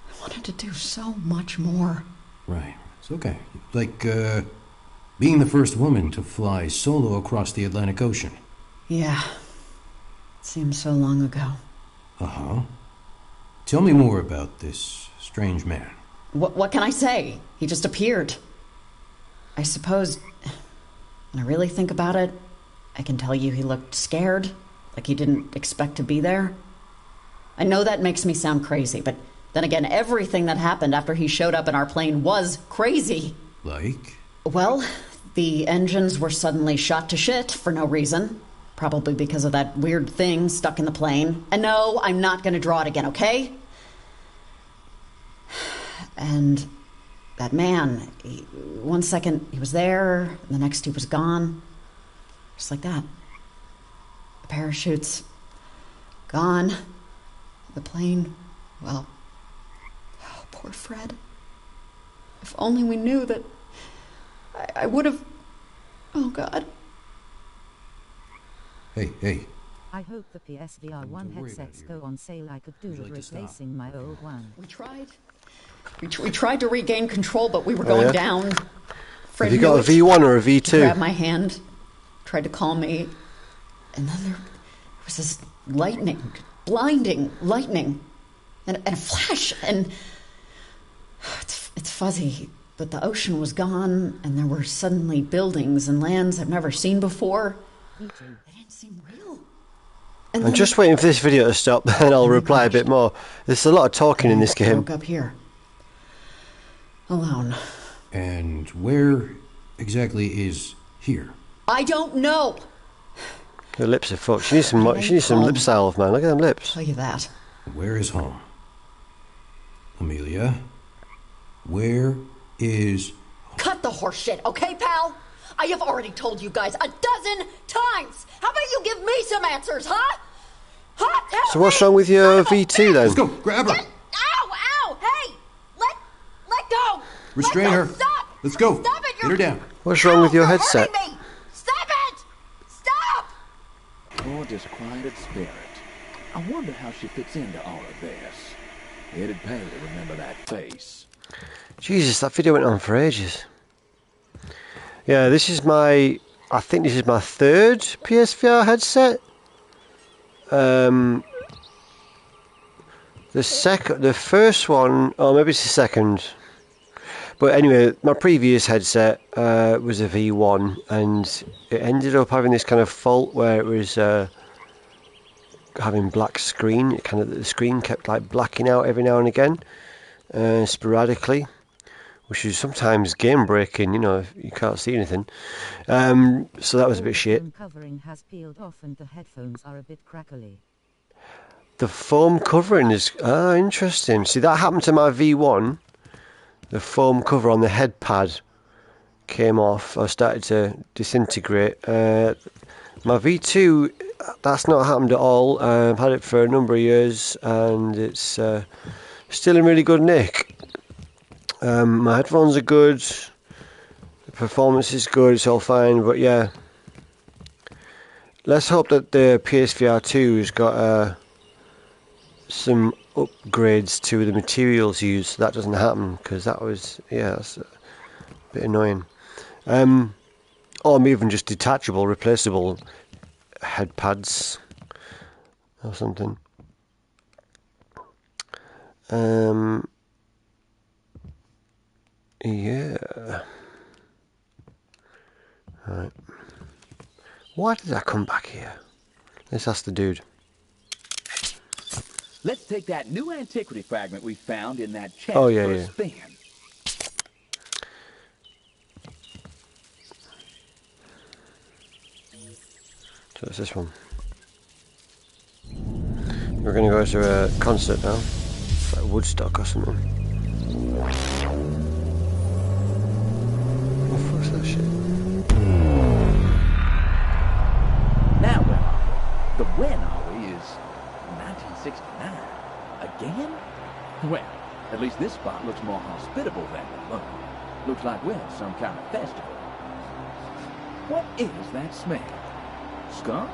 [SPEAKER 7] I wanted to do so much more.
[SPEAKER 6] Right. It's okay. Like, being the first woman to fly solo across the Atlantic Ocean.
[SPEAKER 7] Yeah. It seems so long ago.
[SPEAKER 6] Uh-huh. Tell me more about this strange man.
[SPEAKER 7] What can I say? He just appeared. I suppose, when I really think about it, I can tell you he looked scared, like he didn't expect to be there. I know that makes me sound crazy, but then again, everything that happened after he showed up in our plane was crazy.
[SPEAKER 6] Like?
[SPEAKER 7] Well, the engines were suddenly shot to shit for no reason. Probably because of that weird thing stuck in the plane. And no, I'm not going to draw it again, okay? And that man, one second he was there, and the next he was gone. Just like that. The parachutes, gone. The plane, well, oh, poor Fred. If only we knew that I would have... Oh, God.
[SPEAKER 6] Hey.
[SPEAKER 8] I hope the PSVR 1 headsets go on sale. I could do with replacing my old one.
[SPEAKER 7] We tried. We tried to regain control, but we were going down. Fred,
[SPEAKER 3] have you got a V1 or a V2?
[SPEAKER 7] He grabbed my hand, tried to call me, and then there was this lightning, blinding lightning, and a flash, and It's fuzzy, but the ocean was gone, and there were suddenly buildings and lands I've never seen before. They didn't seem real. And
[SPEAKER 3] I'm just waiting for this video to stop, and I'll reply a bit more. There's a lot of talking in this game.
[SPEAKER 7] Woke up here, alone.
[SPEAKER 6] And where exactly is here?
[SPEAKER 7] I don't know.
[SPEAKER 3] Her lips are fucked. She needs some lip salve, man. Look at them lips.
[SPEAKER 7] Tell you that.
[SPEAKER 6] Where is home? Amelia, where is...
[SPEAKER 7] Cut the horse shit, okay, pal? I have already told you guys 12 times. How about you give me some answers, huh? Huh?
[SPEAKER 3] So what's wrong with your V2 then?
[SPEAKER 6] Let's go, grab her.
[SPEAKER 7] Ow! Hey! Let go!
[SPEAKER 6] Restrain her.
[SPEAKER 7] Stop!
[SPEAKER 6] Let's go.
[SPEAKER 7] Stop it!
[SPEAKER 6] Get her down.
[SPEAKER 3] What's wrong with your headset?
[SPEAKER 7] Hurting me. Stop it! Stop!
[SPEAKER 1] Poor disquieted spirit. I wonder how she fits into all of this. It'd pay to remember that face.
[SPEAKER 3] Jesus, that video went on for ages. Yeah, I think this is my third PSVR headset. The first one, or maybe it's the second. But anyway, my previous headset was a V1, and it ended up having this kind of fault where it was having black screen. The screen kept like blacking out every now and again, sporadically, which is sometimes game breaking. You know, if you can't see anything. So that was a bit shit.
[SPEAKER 8] The covering has peeled off, and the headphones are a bit crackly.
[SPEAKER 3] The foam covering is interesting. See, that happened to my V1. The foam cover on the head pad came off. I started to disintegrate. My V2, that's not happened at all. I've had it for a number of years, and it's still in really good nick. My headphones are good. The performance is good. It's all fine. But yeah, let's hope that the PSVR 2 has got some upgrades to the materials used, so that doesn't happen, because that's a bit annoying. Or even just detachable, replaceable head pads or something. Yeah. Right. Why did I come back here? Let's ask the dude.
[SPEAKER 1] Let's take that new antiquity fragment we found in that chest
[SPEAKER 3] for
[SPEAKER 1] a spin.
[SPEAKER 3] So it's this one. We're going to go to a concert now. It's like Woodstock or something. What the fuck's that shit?
[SPEAKER 1] Now where are we? The when are we is 1969. Again? Well, at least this spot looks more hospitable than the moon. Looks like we're at some kind of festival. What is that smell? Skunk?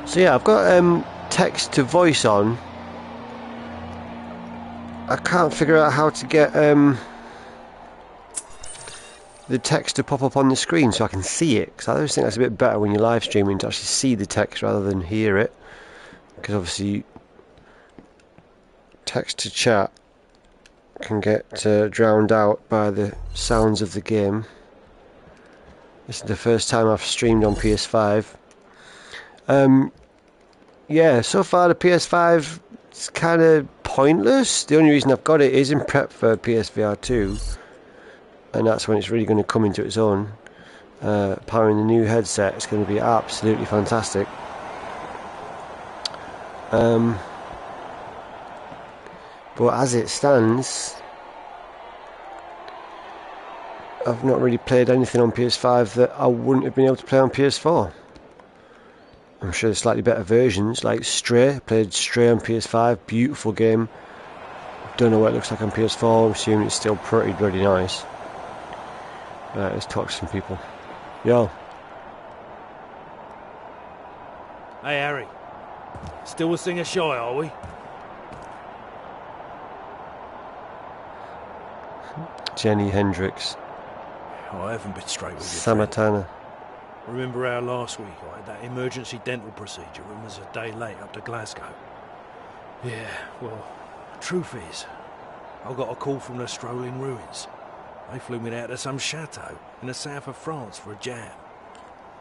[SPEAKER 3] So yeah, I've got text to voice on. I can't figure out how to get the text to pop up on the screen so I can see it, because I always think that's a bit better when you're live streaming, to actually see the text rather than hear it, because obviously text to chat can get drowned out by the sounds of the game. This is the first time I've streamed on PS5. Yeah, so far the PS5 is kind of pointless. The only reason I've got it is in prep for PSVR 2, and that's when it's really going to come into its own. Powering the new headset, it's going to be absolutely fantastic. But as it stands, I've not really played anything on PS5 that I wouldn't have been able to play on PS4. I'm sure there's slightly better versions, like Stray. I played Stray on PS5, beautiful game. Don't know what it looks like on PS4, I'm assuming it's still pretty bloody nice. Right, let's talk to some people. Yo.
[SPEAKER 9] Hey Harry, still a singer shy, are we?
[SPEAKER 3] Jenny Hendricks.
[SPEAKER 9] I haven't been straight with you.
[SPEAKER 3] Samatana.
[SPEAKER 9] Remember how last week I had that emergency dental procedure and was a day late up to Glasgow? Yeah, well, truth is, I got a call from the Strolling Ruins. They flew me out to some chateau in the south of France for a jam.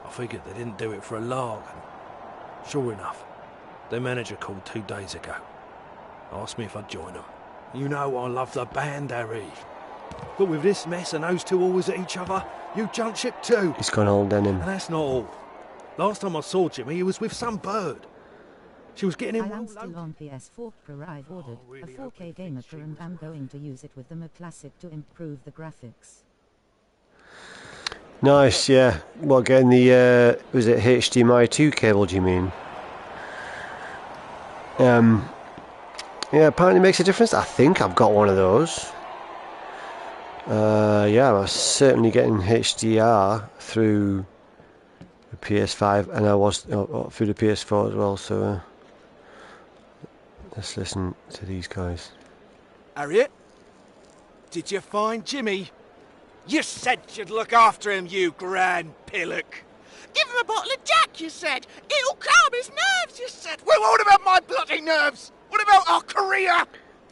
[SPEAKER 9] I figured they didn't do it for a lark, and sure enough, their manager called 2 days ago. Asked me if I'd join them. You know I love the band, Harry. But with this mess and those two always at each other, you jumped ship too.
[SPEAKER 3] He's gone all denim.
[SPEAKER 9] And that's not all. Last time I saw Jimmy, he was with some bird. She was getting him.
[SPEAKER 8] I am still on PS4 Pro. I've ordered a 4K gamer Pro and I'm going to use it with the Mo Classic to improve the graphics.
[SPEAKER 3] Nice, yeah. Well, getting the was it HDMI 2 cable? Do you mean? Yeah, apparently makes a difference. I think I've got one of those. Yeah, I was certainly getting HDR through the PS5, and I was through the PS4 as well. So let's listen to these guys.
[SPEAKER 10] Harriet, did you find Jimmy? You said you'd look after him, you grand pillock. Give him a bottle of Jack, you said. It'll calm his nerves, you said. Well, what about my bloody nerves? What about our career?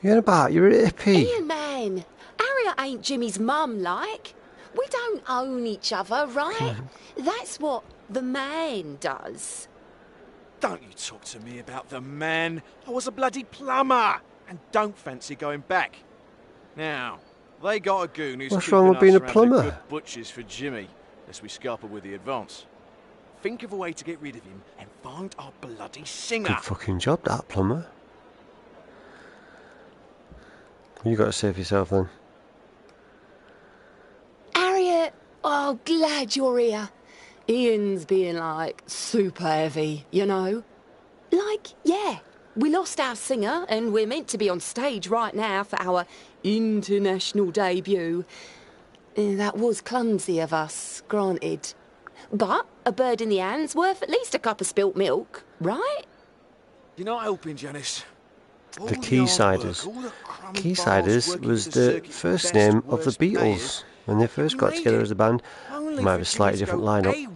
[SPEAKER 3] You're about, you're a hippie.
[SPEAKER 11] Ian, man, Harriet ain't Jimmy's mum, like. We don't own each other, right? That's what the man does.
[SPEAKER 10] Don't you talk to me about the man. I was a bloody plumber and don't fancy going back. Now, they got a goon who's
[SPEAKER 3] What's wrong with being a plumber?
[SPEAKER 10] Good butchers for Jimmy, lest we scalper with the advance. Think of a way to get rid of him and find our bloody singer.
[SPEAKER 3] Good fucking job, that plumber. You got to save yourself then.
[SPEAKER 11] Harriet, oh, glad you're here. Ian's being, like, super heavy, you know? Like, yeah, we lost our singer and we're meant to be on stage right now for our international debut. That was clumsy of us, granted. But a bird in the hand's worth at least a cup of spilt milk, right?
[SPEAKER 10] You're not helping, Janice.
[SPEAKER 3] The Keysiders. Keysiders was the first name of the Beatles when they first got together as a band. They might have a slightly different lineup,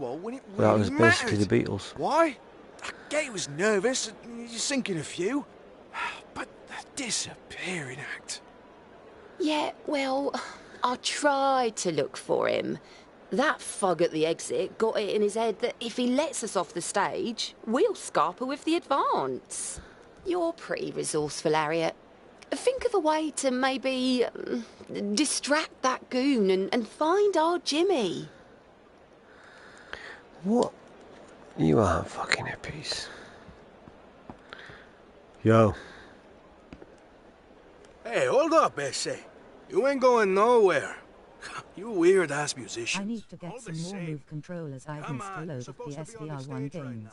[SPEAKER 3] but that was basically the Beatles.
[SPEAKER 10] Why? I get he was nervous, you're sinking a few. But the disappearing act.
[SPEAKER 11] Yeah, well, I tried to look for him. That fug at the exit got it in his head that if he lets us off the stage, we'll scarper with the advance. You're pretty resourceful, Harriet. Think of a way to maybe distract that goon and find our Jimmy.
[SPEAKER 3] What? You are fucking hippies. Yo.
[SPEAKER 10] Hey, hold up, Bessie. You ain't going nowhere. You weird-ass musician.
[SPEAKER 8] I need to get some more move controllers. I've missed a load of PSVR 1 games.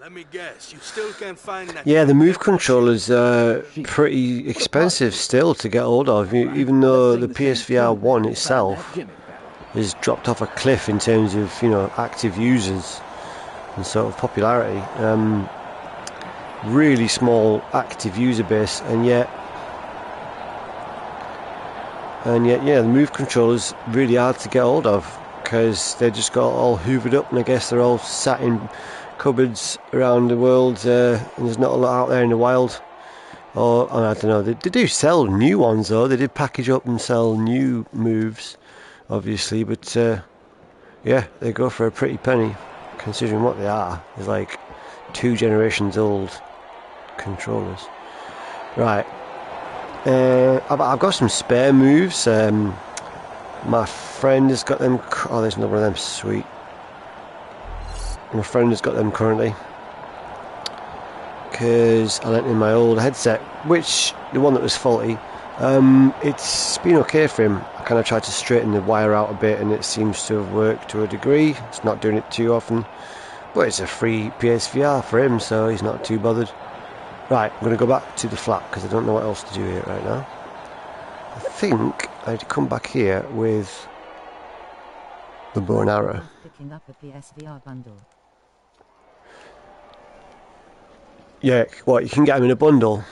[SPEAKER 10] Let me guess, you still can't find that.
[SPEAKER 3] Yeah, the move controllers are pretty expensive still to get hold of, even though the PSVR 1 itself has dropped off a cliff in terms of, you know, active users and sort of popularity. Really small active user base, and yet, yeah, the move controllers really hard to get hold of because they just got all hoovered up, and I guess they're all sat in cupboards around the world, and there's not a lot out there in the wild. Or I don't know, they do sell new ones though. They did package up and sell new moves, obviously, but yeah, they go for a pretty penny considering what they are. It's like 2 generations old controllers. Right, I've got some spare moves. My friend has got them. Oh, there's another one of them. Sweet. My friend has got them currently because I lent him my old headset, which the one that was faulty. It's been okay for him. I kind of tried to straighten the wire out a bit and it seems to have worked to a degree. It's not doing it too often, but it's a free PSVR for him, so he's not too bothered. Right, I'm going to go back to the flat because I don't know what else to do here right now. I think I'd come back here with the bow and arrow.
[SPEAKER 8] Picking up a PSVR bundle.
[SPEAKER 3] Yeah, what, you can get them in a bundle?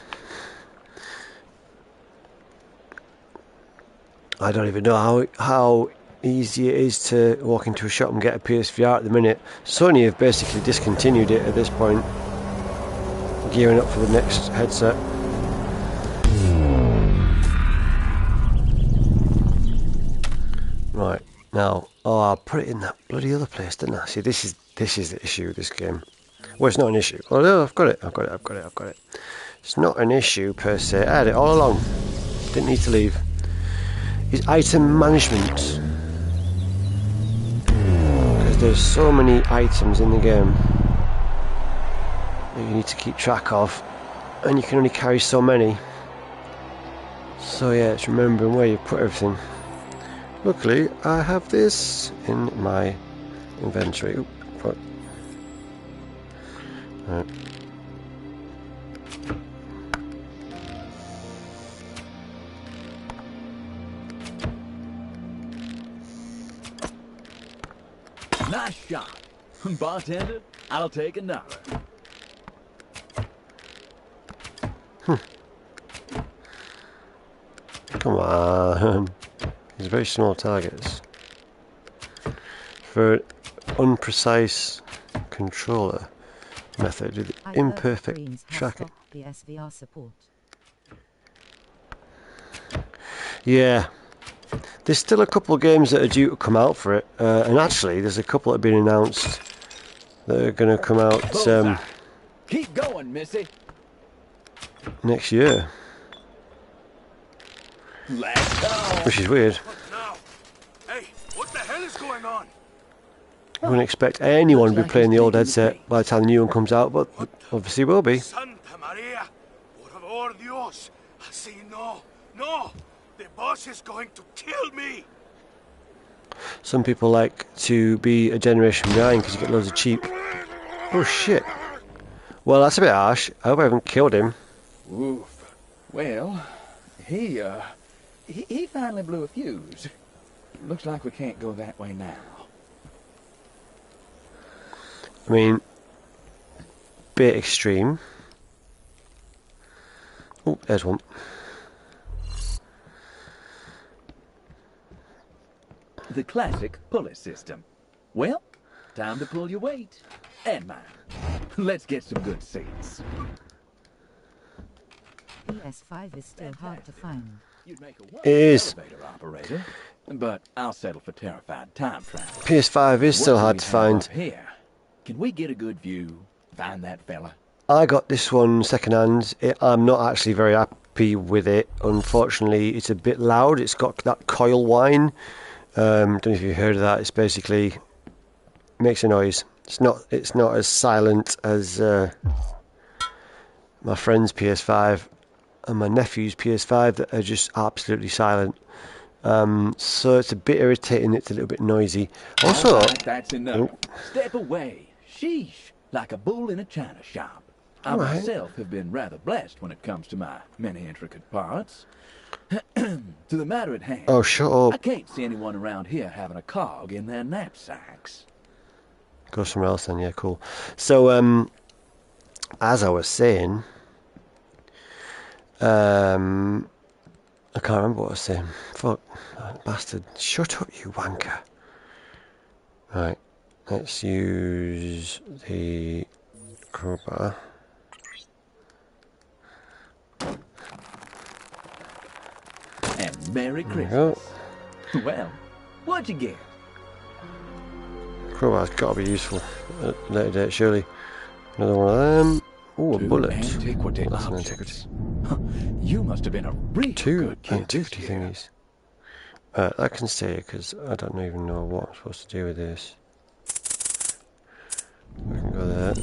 [SPEAKER 3] I don't even know how easy it is to walk into a shop and get a PSVR at the minute. Sony have basically discontinued it at this point. gearing up for the next headset. Right, now, I put it in that bloody other place, didn't I? See, this is the issue with this game. Well, it's not an issue. Oh no, I've got it. It's not an issue per se. I had it all along. Didn't need to leave. It's item management. Because there's so many items in the game that you need to keep track of, and you can only carry so many. So yeah, it's remembering where you put everything. Luckily, I have this in my inventory. Oop, what? Right.
[SPEAKER 1] Nice shot. Bartender, I'll take another.
[SPEAKER 3] Come on. These are very small targets. For unprecise controller method with imperfect tracking.
[SPEAKER 8] PSVR support.
[SPEAKER 3] Yeah. There's still a couple of games that are due to come out for it. And actually, there's a couple that have been announced that are going to come out
[SPEAKER 1] Keep going, Missy.
[SPEAKER 3] next year.
[SPEAKER 1] Let's go.
[SPEAKER 3] Which is weird.
[SPEAKER 10] Now, hey, what the hell is going on?
[SPEAKER 3] I wouldn't expect anyone to be playing the old headset by the time the new one comes out, but obviously will be.
[SPEAKER 10] Santa Maria, por favor, Dios. Así no. The boss is going to kill me.
[SPEAKER 3] Some people like to be a generation behind because you get loads of cheap. Oh shit. Well, that's a bit harsh. I hope I haven't killed him.
[SPEAKER 1] Oof. Well, he finally blew a fuse. Looks like we can't go that way now.
[SPEAKER 3] I mean, bit extreme. Oh, there's one.
[SPEAKER 1] The classic pulley system. Well, time to pull your weight. And mine. Let's get some good seats.
[SPEAKER 8] PS5 is still hard to find.
[SPEAKER 1] You'd make a
[SPEAKER 3] It is.
[SPEAKER 1] elevator operator, but I'll settle for terrified time travel.
[SPEAKER 3] PS5 is still
[SPEAKER 1] What do
[SPEAKER 3] hard
[SPEAKER 1] we
[SPEAKER 3] to
[SPEAKER 1] have
[SPEAKER 3] find.
[SPEAKER 1] up here? Can we get a good view? Find that fella?
[SPEAKER 3] I got this one secondhand. I'm not actually very happy with it. Unfortunately, it's a bit loud. It's got that coil whine. Don't know if you've heard of that. It's basically makes a noise. It's not as silent as my friend's PS5 and my nephew's PS5 that are just absolutely silent. So it's a bit irritating. It's a little bit noisy. Also,
[SPEAKER 1] right, that's enough. Step away. Sheesh, like a bull in a china shop. I myself have been rather blessed when it comes to my many intricate parts. To the matter at hand.
[SPEAKER 3] Oh, shut up.
[SPEAKER 1] I can't see anyone around here having a cog in their knapsacks.
[SPEAKER 3] Go somewhere else then, yeah, cool. So, as I was saying, I can't remember what I was saying. Fuck, bastard. Shut up, you wanker. Right, let's use the crowbar.
[SPEAKER 1] And Merry Christmas. Well, what'd you get?
[SPEAKER 3] Crowbar's got to be useful at a later date, surely. Another one of them. Ooh, a bullet.
[SPEAKER 1] Antiquity
[SPEAKER 3] That's an
[SPEAKER 1] objects.
[SPEAKER 3] antiquity.
[SPEAKER 1] You must have been a real
[SPEAKER 3] Two
[SPEAKER 1] good kid
[SPEAKER 3] antiquity thingies. I can stay because I don't even know what I'm supposed to do with this. We can go there.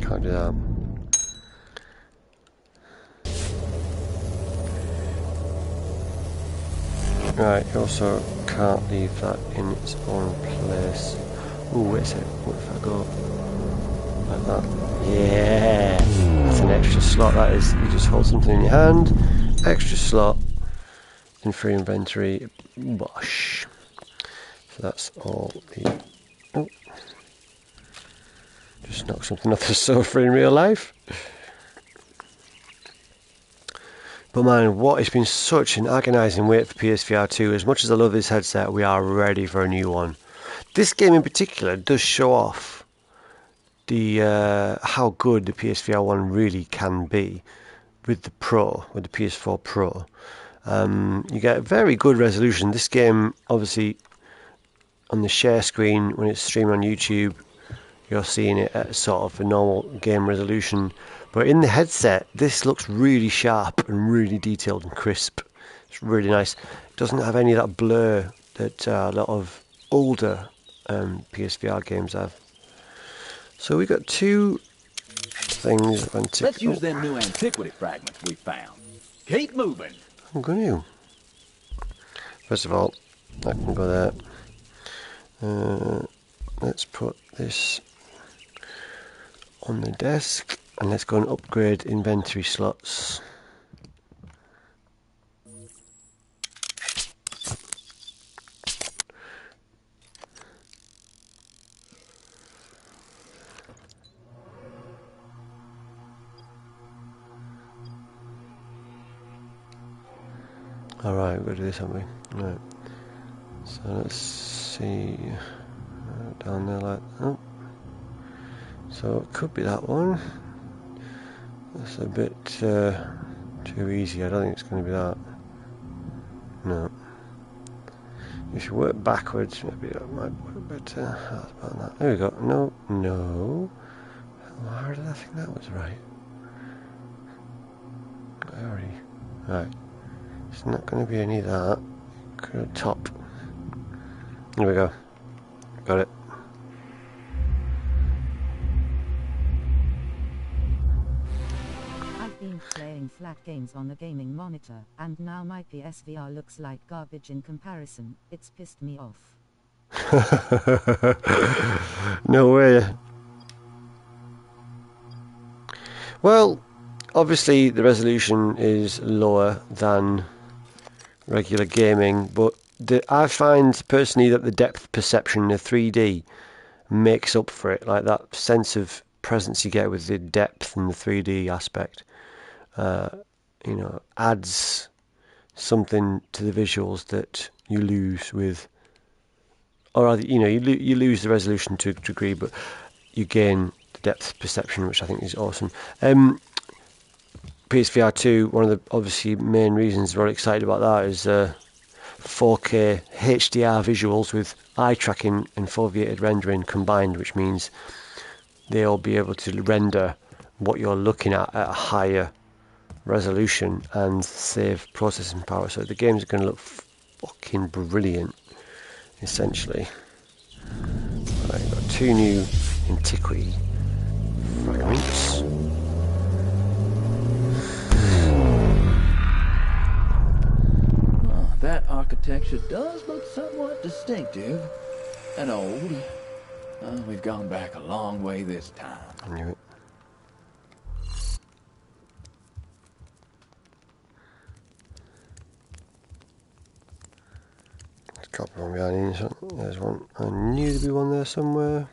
[SPEAKER 3] Can't do that. Right, you also can't leave that in its own place. Ooh, wait a sec. What if I go like that? Yeah! That's an extra slot, that is. You just hold something in your hand, extra slot, in free inventory, bosh. So that's all the... Oh. Just knock something off the sofa in real life. But man, it's been such an agonising wait for PSVR 2. As much as I love this headset, we are ready for a new one. This game in particular does show off the how good the PSVR 1 really can be with the PS4 Pro. You get a very good resolution. This game, obviously, on the share screen when it's streamed on YouTube, you're seeing it at sort of a normal game resolution. But in the headset, this looks really sharp and really detailed and crisp. It's really nice. It doesn't have any of that blur that a lot of older PSVR games have. So we got two things of antiquity.
[SPEAKER 1] Let's use them new antiquity fragments we found. Keep moving.
[SPEAKER 3] I'm going to. First of all, I can go there. Let's put this on the desk, and let's go and upgrade inventory slots. Alright, we've got to do this, haven't we? Right. So let's see. Down there like that. So it could be that one. That's a bit too easy. I don't think it's going to be that. No. If you work backwards, maybe that might work better. How about that? There we go. No. How did I think that was right? Right. It's not going to be any of that. Go to top. There we go. Got it.
[SPEAKER 8] I've been playing flat games on the gaming monitor, and now my PSVR looks like garbage in comparison. It's pissed me off.
[SPEAKER 3] No way. Well, obviously the resolution is lower than regular gaming, but I find personally that the depth perception of 3D makes up for it. Like that sense of presence you get with the depth and the 3D aspect, adds something to the visuals that you lose with, or rather, you lose the resolution to a degree, but you gain the depth perception, which I think is awesome. PSVR 2, one of the obviously main reasons we're excited about that is 4K HDR visuals with eye tracking and foveated rendering combined, which means they'll be able to render what you're looking at a higher resolution and save processing power. So the games are going to look fucking brilliant, essentially. Right, I've got two new antiquity fragments.
[SPEAKER 1] That architecture does look somewhat distinctive and old. We've gone back a long way this time.
[SPEAKER 3] I knew it. There's a couple on behind here. There's one. I knew there'd be one there somewhere.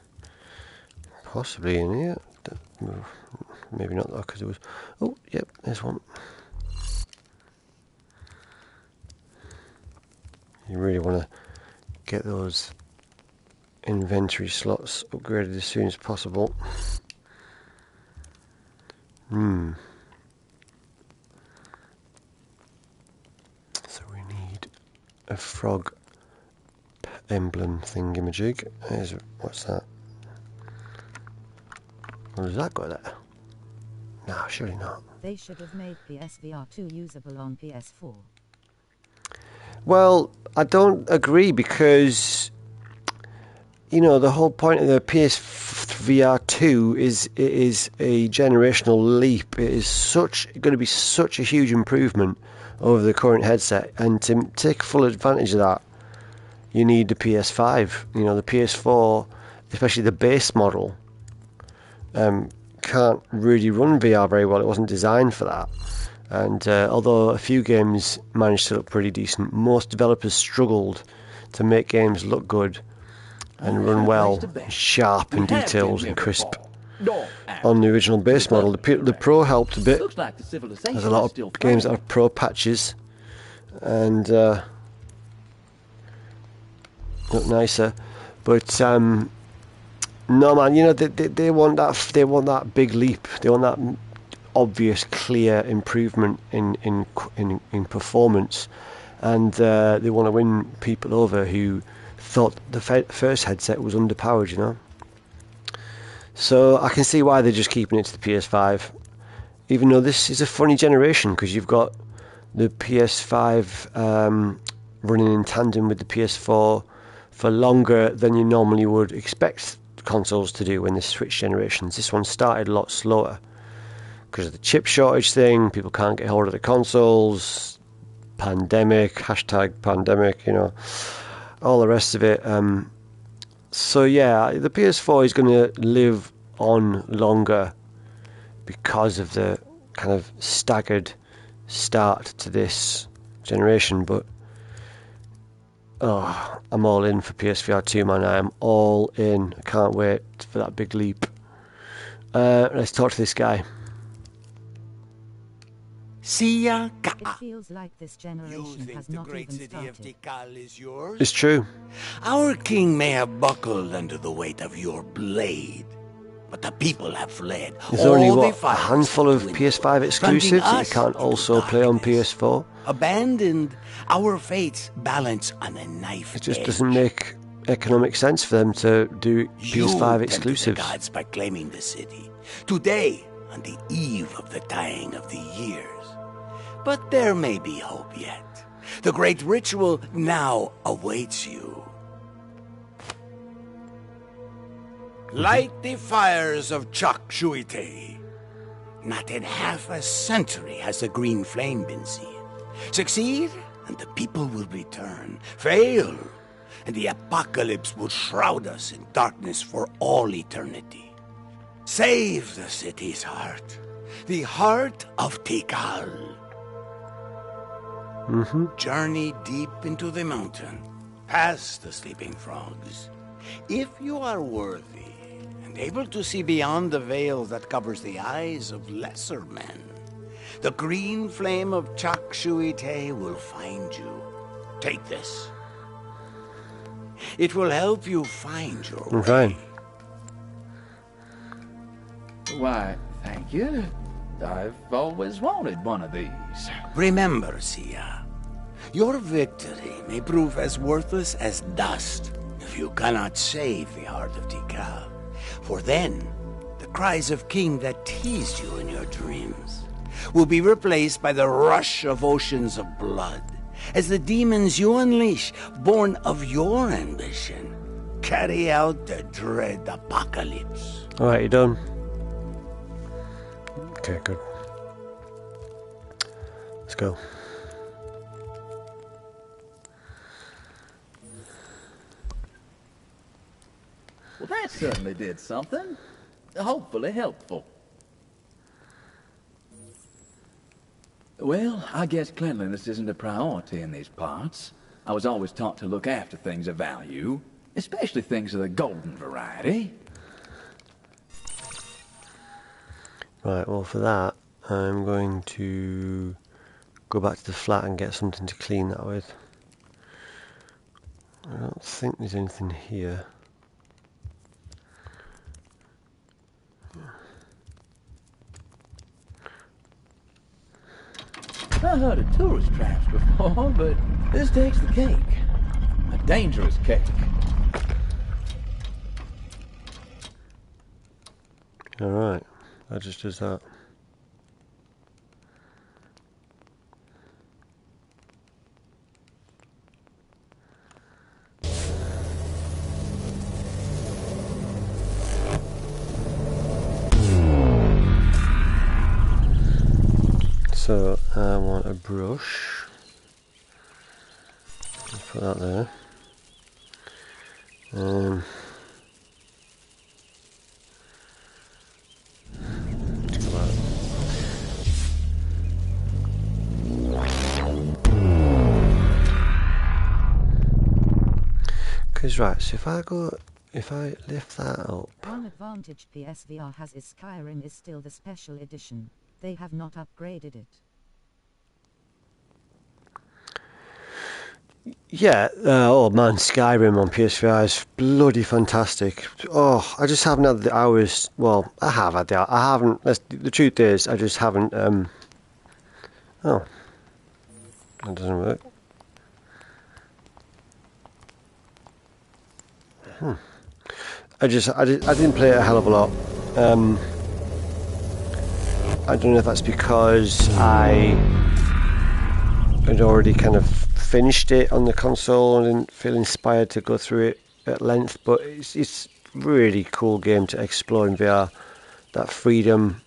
[SPEAKER 3] Possibly in here. Maybe not though, because it was. Oh, yep, there's one. You really want to get those inventory slots upgraded as soon as possible. So we need a frog emblem thingamajig. What's that? What does that go there? No, surely not.
[SPEAKER 8] They should have made PSVR 2 usable on PS4.
[SPEAKER 3] Well, I don't agree because, the whole point of the PSVR 2 is it is a generational leap. It is going to be such a huge improvement over the current headset, and to take full advantage of that, you need the PS5. The PS4, especially the base model, can't really run VR very well. It wasn't designed for that. And although a few games managed to look pretty decent, most developers struggled to make games look good and run well, sharp and detailed and crisp. on the original base model. The Pro helped a bit.
[SPEAKER 1] Looks like the civilization
[SPEAKER 3] There's a lot
[SPEAKER 1] is still
[SPEAKER 3] of games that
[SPEAKER 1] thriving.
[SPEAKER 3] have Pro patches, and look nicer. But no, man, you know they want that big leap. They want that obvious, clear improvement in performance, and they want to win people over who thought the first headset was underpowered, you know. So I can see why they're just keeping it to the PS5, even though this is a funny generation because you've got the PS5 running in tandem with the PS4 for longer than you normally would expect consoles to do when they switch generations. This one started a lot slower because of the chip shortage thing. People can't get hold of the consoles, pandemic, #pandemic, you know, all the rest of it. So yeah, the PS4 is going to live on longer because of the kind of staggered start to this generation. But I'm all in for PSVR 2, man. I am all in. I can't wait for that big leap. Let's talk to this guy.
[SPEAKER 4] Sia
[SPEAKER 8] It feels like this generation has not even started.
[SPEAKER 4] is yours?
[SPEAKER 3] It's true.
[SPEAKER 4] Our king may have buckled under the weight of your blade, but the people have fled.
[SPEAKER 3] There's only,
[SPEAKER 4] All
[SPEAKER 3] what,
[SPEAKER 4] the
[SPEAKER 3] a handful of
[SPEAKER 4] fires
[SPEAKER 3] PS5 exclusives that you can't also play on PS4?
[SPEAKER 4] Abandoned, our fates balance on a knife
[SPEAKER 3] It just
[SPEAKER 4] edge.
[SPEAKER 3] doesn't make economic sense for them to do
[SPEAKER 4] You
[SPEAKER 3] PS5
[SPEAKER 4] tempted
[SPEAKER 3] exclusives.
[SPEAKER 4] the gods by claiming the city. Today, on the eve of the dying of the years. But there may be hope yet. The great ritual now awaits you. Light the fires of Chakshuite. Not in half a century has the green flame been seen. Succeed, and the people will return. Fail, and the apocalypse will shroud us in darkness for all eternity. Save the city's heart, the heart of Tikal. Journey deep into the mountain, past the sleeping frogs. If you are worthy and able to see beyond the veil that covers the eyes of lesser men, the green flame of Chakshuite will find you. Take this. It will help you find your way.
[SPEAKER 3] Okay.
[SPEAKER 1] Why, thank you. I've always wanted one of these.
[SPEAKER 4] Remember, Sia, your victory may prove as worthless as dust if you cannot save the heart of Tikal. For then, the cries of king that teased you in your dreams will be replaced by the rush of oceans of blood, as the demons you unleash, born of your ambition, carry out the dread apocalypse.
[SPEAKER 3] Alright, you done? Okay, good. Let's go.
[SPEAKER 1] Well, that certainly did something. Hopefully helpful. Well, I guess cleanliness isn't a priority in these parts. I was always taught to look after things of value, especially things of the golden variety.
[SPEAKER 3] Right, well for that, I'm going to go back to the flat and get something to clean that with. I don't think there's anything here.
[SPEAKER 1] I heard of tourist traps before, but this takes the cake. A dangerous cake.
[SPEAKER 3] Alright, that just does that. So I want a brush. Let's put that there. Because right, so if I lift that up.
[SPEAKER 8] One advantage PSVR has is Skyrim is still the special edition. They have not upgraded it.
[SPEAKER 3] Yeah, oh man, Skyrim on PSVR is bloody fantastic. Oh, I just haven't had the hours. Well, I have had the hours. I haven't. The truth is, I just haven't. Oh, that doesn't work. I didn't play it a hell of a lot. I don't know if that's because I had already kind of finished it on the console and didn't feel inspired to go through it at length, but it's really cool game to explore in VR, that freedom.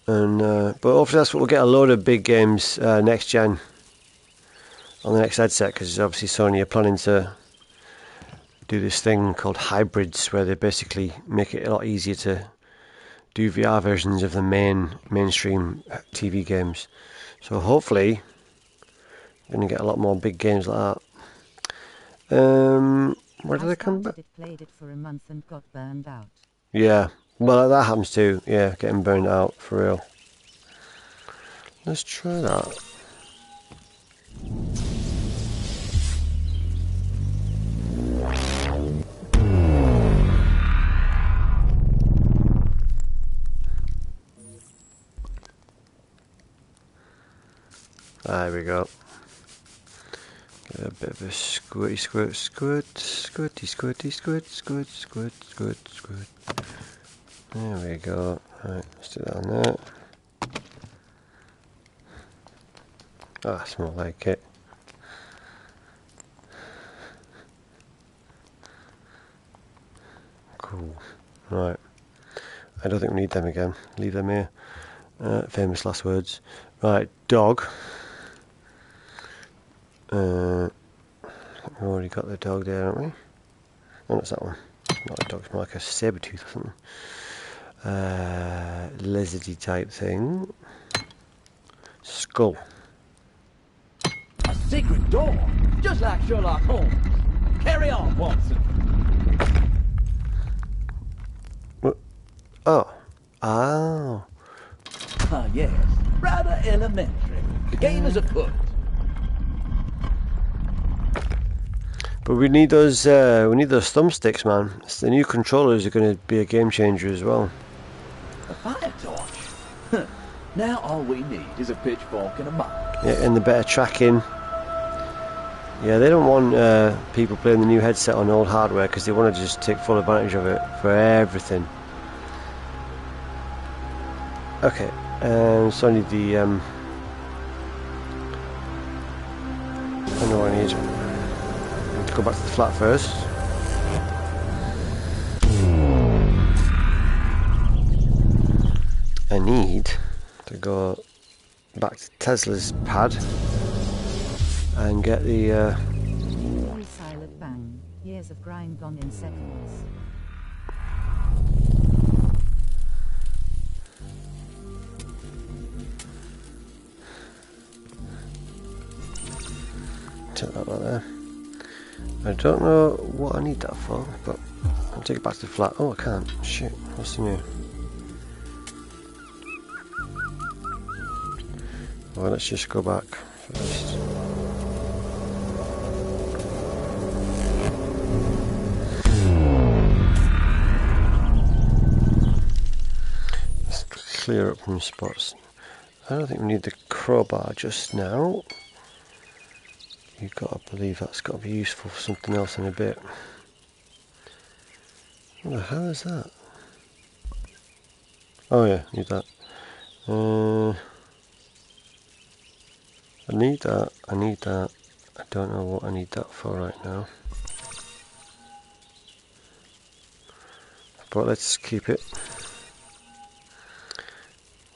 [SPEAKER 3] And but hopefully that's what we'll get, a load of big games next gen on the next headset, because obviously Sony are planning to do this thing called hybrids, where they basically make it a lot easier to do VR versions of the mainstream TV games. So hopefully we're going to get a lot more big games like that. Where did I come back?
[SPEAKER 8] Played it for a month and got burned out.
[SPEAKER 3] Yeah, well that happens too. Yeah, getting burned out for real. Let's try that. There we go. Get a bit of a squirty squirt, squirty squirt. There we go. Right, let's do that on there. Ah, that's more like it. Cool. Right. I don't think we need them again. Leave them here. Famous last words. Right, dog. We've already got the dog there, haven't we? Oh, that's that one. Not a dog, it's more like a saber-tooth or something. Lizardy type thing. Skull.
[SPEAKER 1] A secret door, just like Sherlock Holmes. Carry on, Watson.
[SPEAKER 3] What? Oh. Oh.
[SPEAKER 1] Ah, yes. Rather elementary. The game is afoot.
[SPEAKER 3] But we need those thumbsticks, man. The new controllers are going to be a game changer as well.
[SPEAKER 1] A fire torch. Now all we need is a pitchfork and a mop.
[SPEAKER 3] Yeah, and the better tracking. Yeah, they don't want people playing the new headset on old hardware, because they want to just take full advantage of it for everything. Okay, so I need the I know what I need. Go back to the flat first. I need to go back to Tesla's pad and get the
[SPEAKER 8] Silent bang. Years of grind gone in seconds.
[SPEAKER 3] take that right there. I don't know what I need that for, but I'll take it back to the flat. Oh, I can't. Shit. What's the new? Well, let's just go back first. Let's clear up some spots. I don't think we need the crowbar just now. You've got to believe that's got to be useful for something else in a bit. What the hell is that? Oh yeah, need that. I need that, I need that. I don't know what I need that for right now. But let's keep it.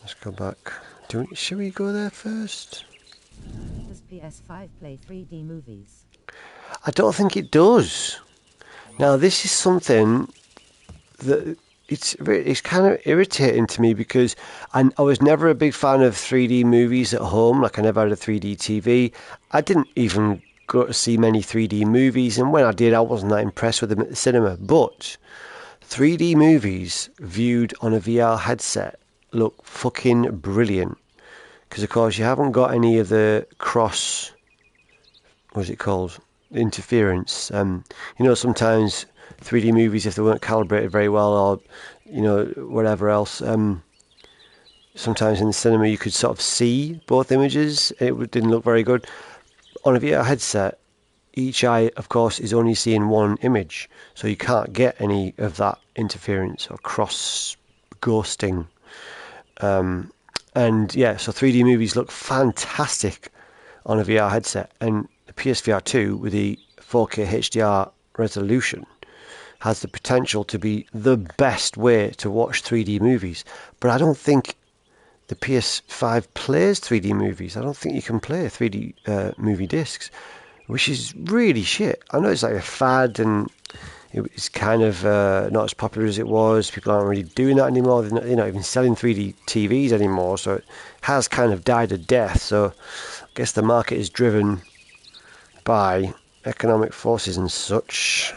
[SPEAKER 3] Let's go back. Should we go there first?
[SPEAKER 8] Does PS5 play 3D movies?
[SPEAKER 3] I don't think it does. Now this is something that it's kind of irritating to me, because I was never a big fan of 3D movies at home. Like, I never had a 3D TV. I didn't even go to see many 3D movies, and when I did, I wasn't that impressed with them at the cinema. But 3D movies viewed on a VR headset look fucking brilliant. Because, of course, you haven't got any of the cross... What's it called? Interference. Sometimes 3D movies, if they weren't calibrated very well, or whatever else, sometimes in the cinema you could sort of see both images. It didn't look very good. On a VR headset, each eye, of course, is only seeing one image, so you can't get any of that interference or cross ghosting. And yeah, so 3D movies look fantastic on a VR headset, and the PSVR 2 with the 4K HDR resolution has the potential to be the best way to watch 3D movies. But I don't think the PS5 plays 3D movies. I don't think you can play 3D movie discs, which is really shit. I know it's like a fad and it's kind of not as popular as it was. People aren't really doing that anymore. They're not even selling 3D TVs anymore, so it has kind of died a death. So I guess the market is driven by economic forces and such.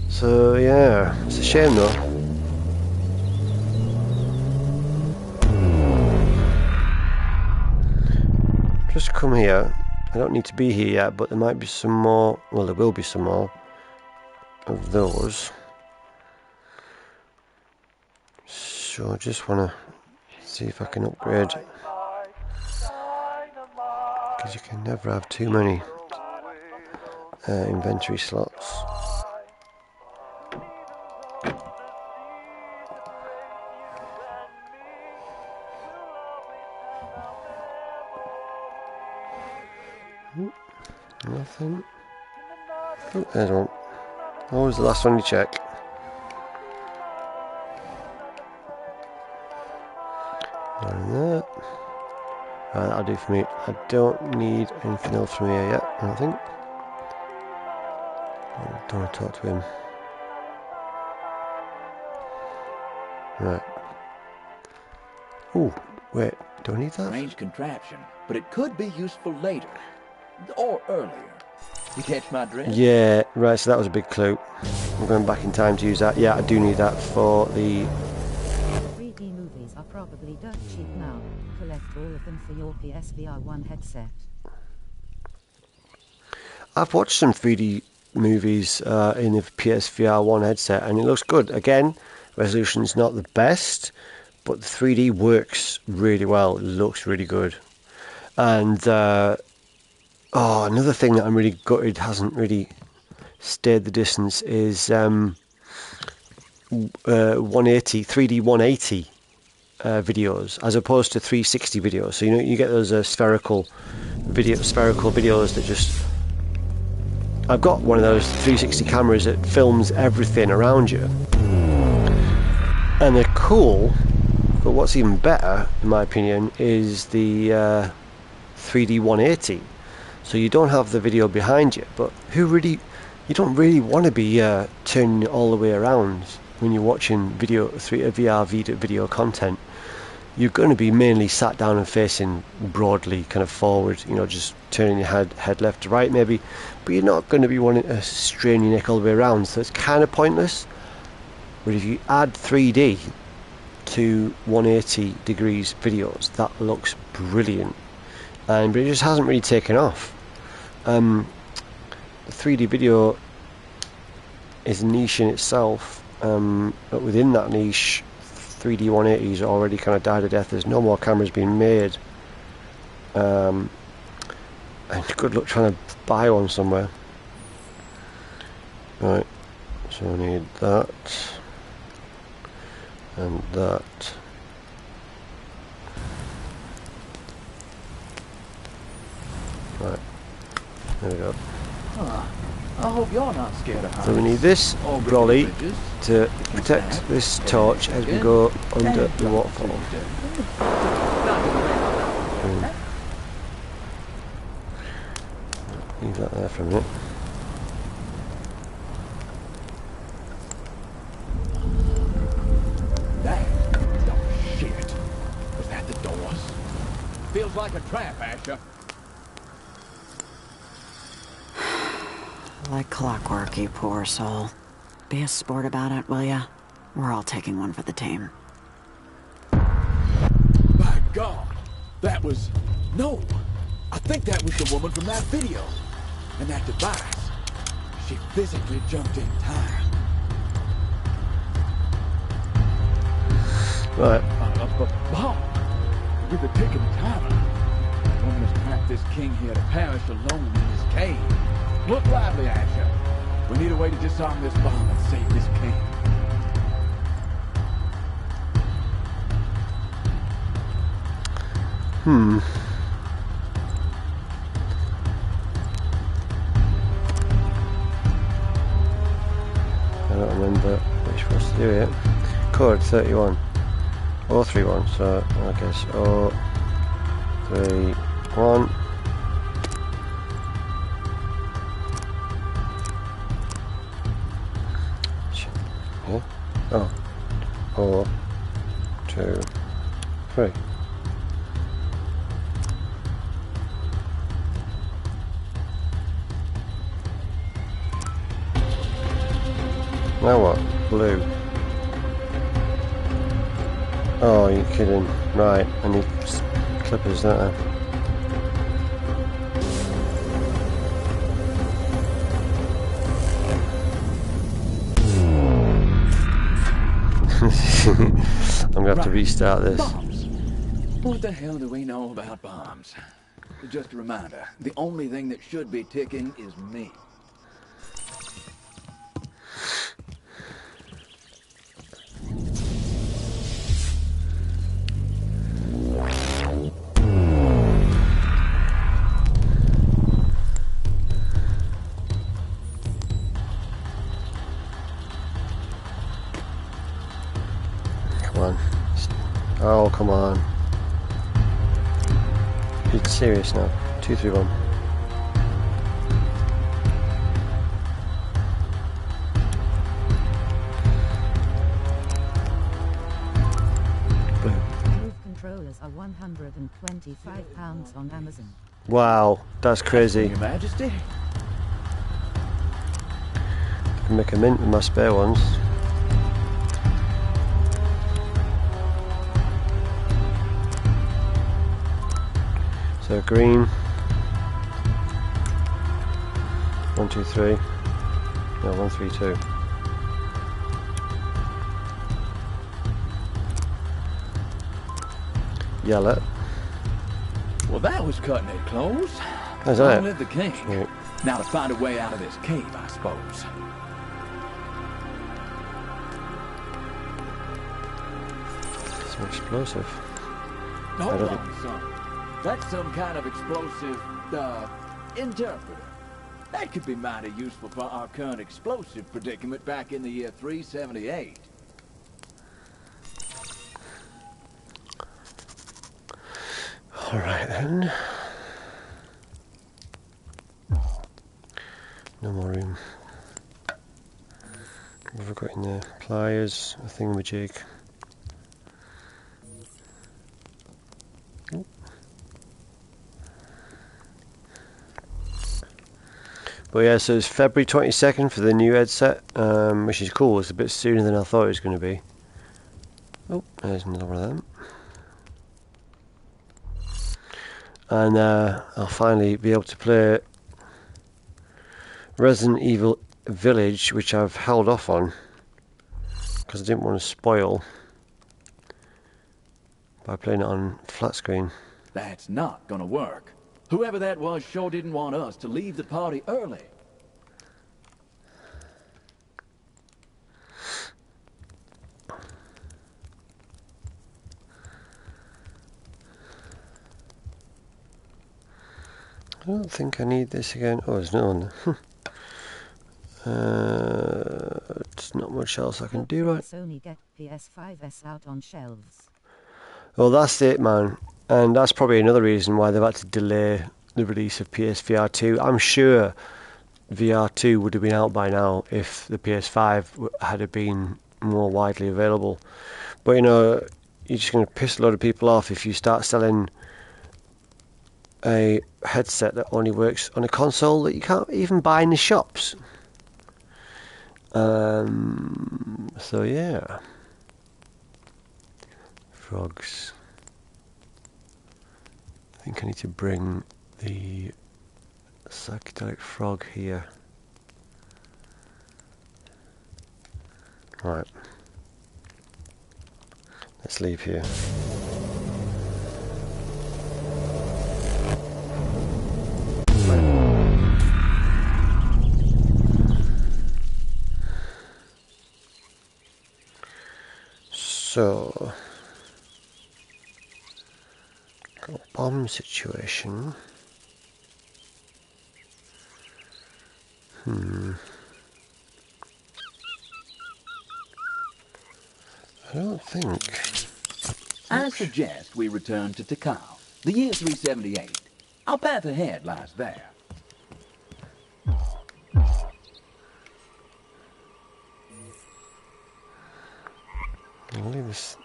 [SPEAKER 3] So yeah, it's a shame though. Just come here. I don't need to be here yet, but there might be some more. Well, there will be some more of those. So I just want to see if I can upgrade, because you can never have too many inventory slots. Nothing. Oh, there's one. Always the last one you check. And that. Right, that'll do for me. I don't need anything else from here yet, I don't think. I don't want to talk to him. Right. Oh, wait. Do I need that?
[SPEAKER 1] Strange contraption, but it could be useful later. Or earlier. You catch my drift?
[SPEAKER 3] Yeah, right, so that was a big clue. I'm going back in time to use that. Yeah, I do need that for the...
[SPEAKER 8] 3D movies are probably dirt cheap now. Collect all of them for your PSVR 1 headset.
[SPEAKER 3] I've watched some 3D movies in the PSVR 1 headset, and it looks good. Again, resolution's not the best, but the 3D works really well. It looks really good. And... another thing that I'm really gutted hasn't really stayed the distance is 180, 3D 180 videos as opposed to 360 videos. So you get those spherical videos that just... I've got one of those 360 cameras that films everything around you, and they're cool. But what's even better, in my opinion, is the 3D 180. So you don't have the video behind you, but you don't really want to be turning it all the way around when you're watching VR video content. You're going to be mainly sat down and facing broadly, kind of forward, just turning your head left to right maybe, but you're not going to be wanting to strain your neck all the way around, so it's kind of pointless. But if you add 3D to 180 degrees videos, that looks brilliant. But it just hasn't really taken off. The 3D video is a niche in itself, but within that niche, 3D 180s already kind of died a death. There's no more cameras being made, and good luck trying to buy one somewhere. Right, so I need that and that. Right, there we go.
[SPEAKER 1] I hope you're not scared of heights.
[SPEAKER 3] So we need this brolly to protect this torch as we go under the waterfall. Leave that there for a minute.
[SPEAKER 1] Shit. Was that the doors? Feels like a trap, Asher.
[SPEAKER 7] Like clockwork, you poor soul. Be a sport about it, will ya? We're all taking one for the team.
[SPEAKER 1] My God! That was... No! I think that was the woman from that video. And that device. She physically jumped in time.
[SPEAKER 3] Right.
[SPEAKER 1] Bob! With the ticking timer. The woman has trapped this king here to perish alone in his cave. Look lively, Asher. We need a way to disarm this bomb and save this king.
[SPEAKER 3] I don't remember what you're supposed to do here. Code 31. 031, so I guess 031. Yeah. Oh. 0, 2, 3. Now what? Blue. Oh, you're kidding. Right, I need clippers, don't I? I'm gonna have to restart this.
[SPEAKER 1] Bombs. What the hell do we know about bombs? Just a reminder, the only thing that should be ticking is me.
[SPEAKER 3] Come on. Oh, come on. It's serious now. 2, 3, 1.
[SPEAKER 8] Move controllers are £125 on Amazon.
[SPEAKER 3] Wow, that's crazy.
[SPEAKER 1] Your Majesty?
[SPEAKER 3] I can make a mint with my spare ones. So green. 1, 2, 3. No, 1, 3, 2. Yellow.
[SPEAKER 1] Well, that was cutting it close.
[SPEAKER 3] How's
[SPEAKER 1] Long
[SPEAKER 3] that?
[SPEAKER 1] live the king.
[SPEAKER 3] Yeah.
[SPEAKER 1] Now to find a way out of this cave, I suppose.
[SPEAKER 3] So explosive.
[SPEAKER 1] Hold on, son. That's some kind of explosive, interpreter. That could be mighty useful for our current explosive predicament back in the year 378.
[SPEAKER 3] Alright then. No more room. What have I got in there? Pliers, a thingamajig. But yeah, so it's February 22nd for the new headset, which is cool. It's a bit sooner than I thought it was going to be. Oh, there's another one of them. And I'll finally be able to play Resident Evil Village, which I've held off on because I didn't want to spoil by playing it on flat screen.
[SPEAKER 1] That's not gonna work. Whoever that was sure didn't want us to leave the party early.
[SPEAKER 3] I don't think I need this again. Oh, there's no one. There's not much else I can do, right?
[SPEAKER 8] Sony get PS5s out on shelves.
[SPEAKER 3] Well, that's it, man. And that's probably another reason why they've had to delay the release of PSVR 2. I'm sure VR 2 would have been out by now if the PS5 had been more widely available. But, you know, you're just going to piss a lot of people off if you start selling a headset that only works on a console that you can't even buy in the shops. So yeah, frogs. I think I need to bring the psychedelic frog here. Right, let's leave here. So, got a bomb situation. I don't think.
[SPEAKER 1] I suggest we return to Tikal, the year 378. Our path ahead lies there.
[SPEAKER 3] I'll leave this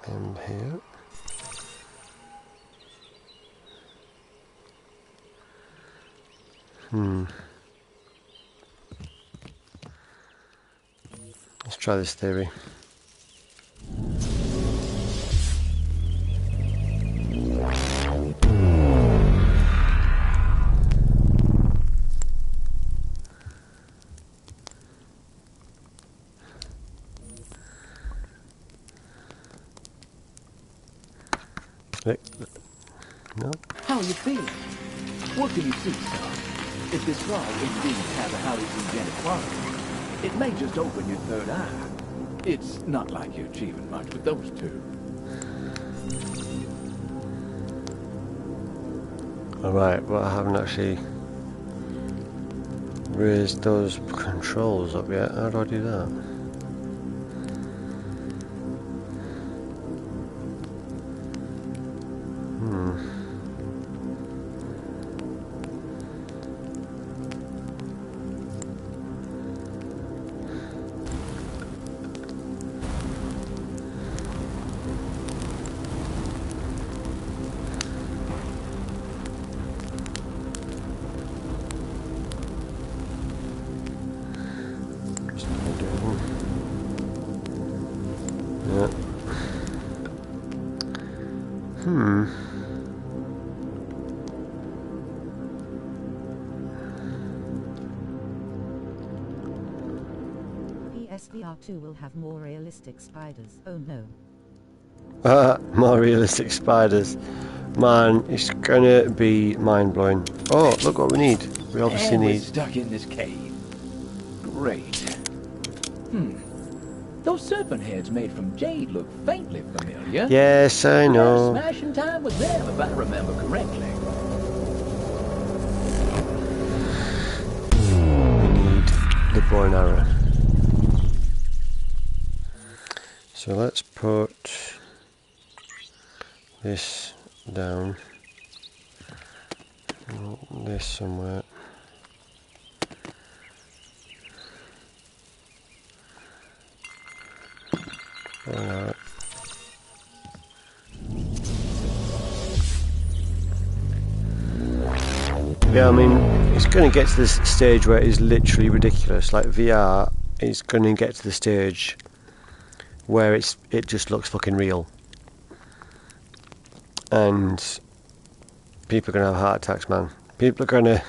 [SPEAKER 3] in here. Let's try this theory. No.
[SPEAKER 1] How are you feeling? What can you see, sir? If this frog indeed has a hallucinogenic quality, it may just open your third eye. It's not like you're achieving much with those two.
[SPEAKER 3] Alright, well I haven't actually raised those controls up yet. How do I do that?
[SPEAKER 8] PSVR 2 will have more realistic spiders. Oh no.
[SPEAKER 3] More realistic spiders. Man, it's gonna be mind-blowing. Oh, look what we need. We obviously
[SPEAKER 1] and we're
[SPEAKER 3] need...
[SPEAKER 1] stuck in this cave. Great. Those serpent heads made from jade look faintly familiar.
[SPEAKER 3] Yes, I know.
[SPEAKER 1] Smashing time with them, if I remember correctly.
[SPEAKER 3] We need the bow and arrow. So let's put this down. This somewhere. Alright. Yeah, I mean, it's going to get to this stage where it is literally ridiculous. Like VR is going to get to the stage where it just looks fucking real, and people are going to have heart attacks, man. People are going to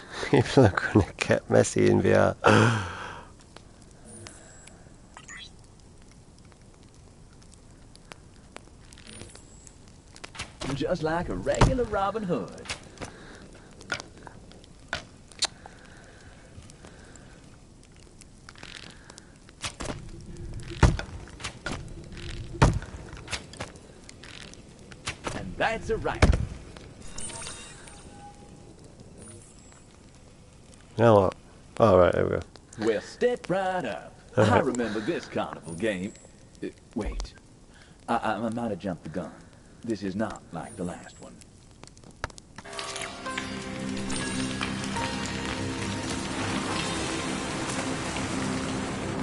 [SPEAKER 3] get messy in VR.
[SPEAKER 1] Just like a regular Robin Hood. And that's a wrap.
[SPEAKER 3] Now what? Alright, there we go.
[SPEAKER 1] Well, step right up. I remember this carnival game. Wait. I might have jumped the gun. This is not like the last one.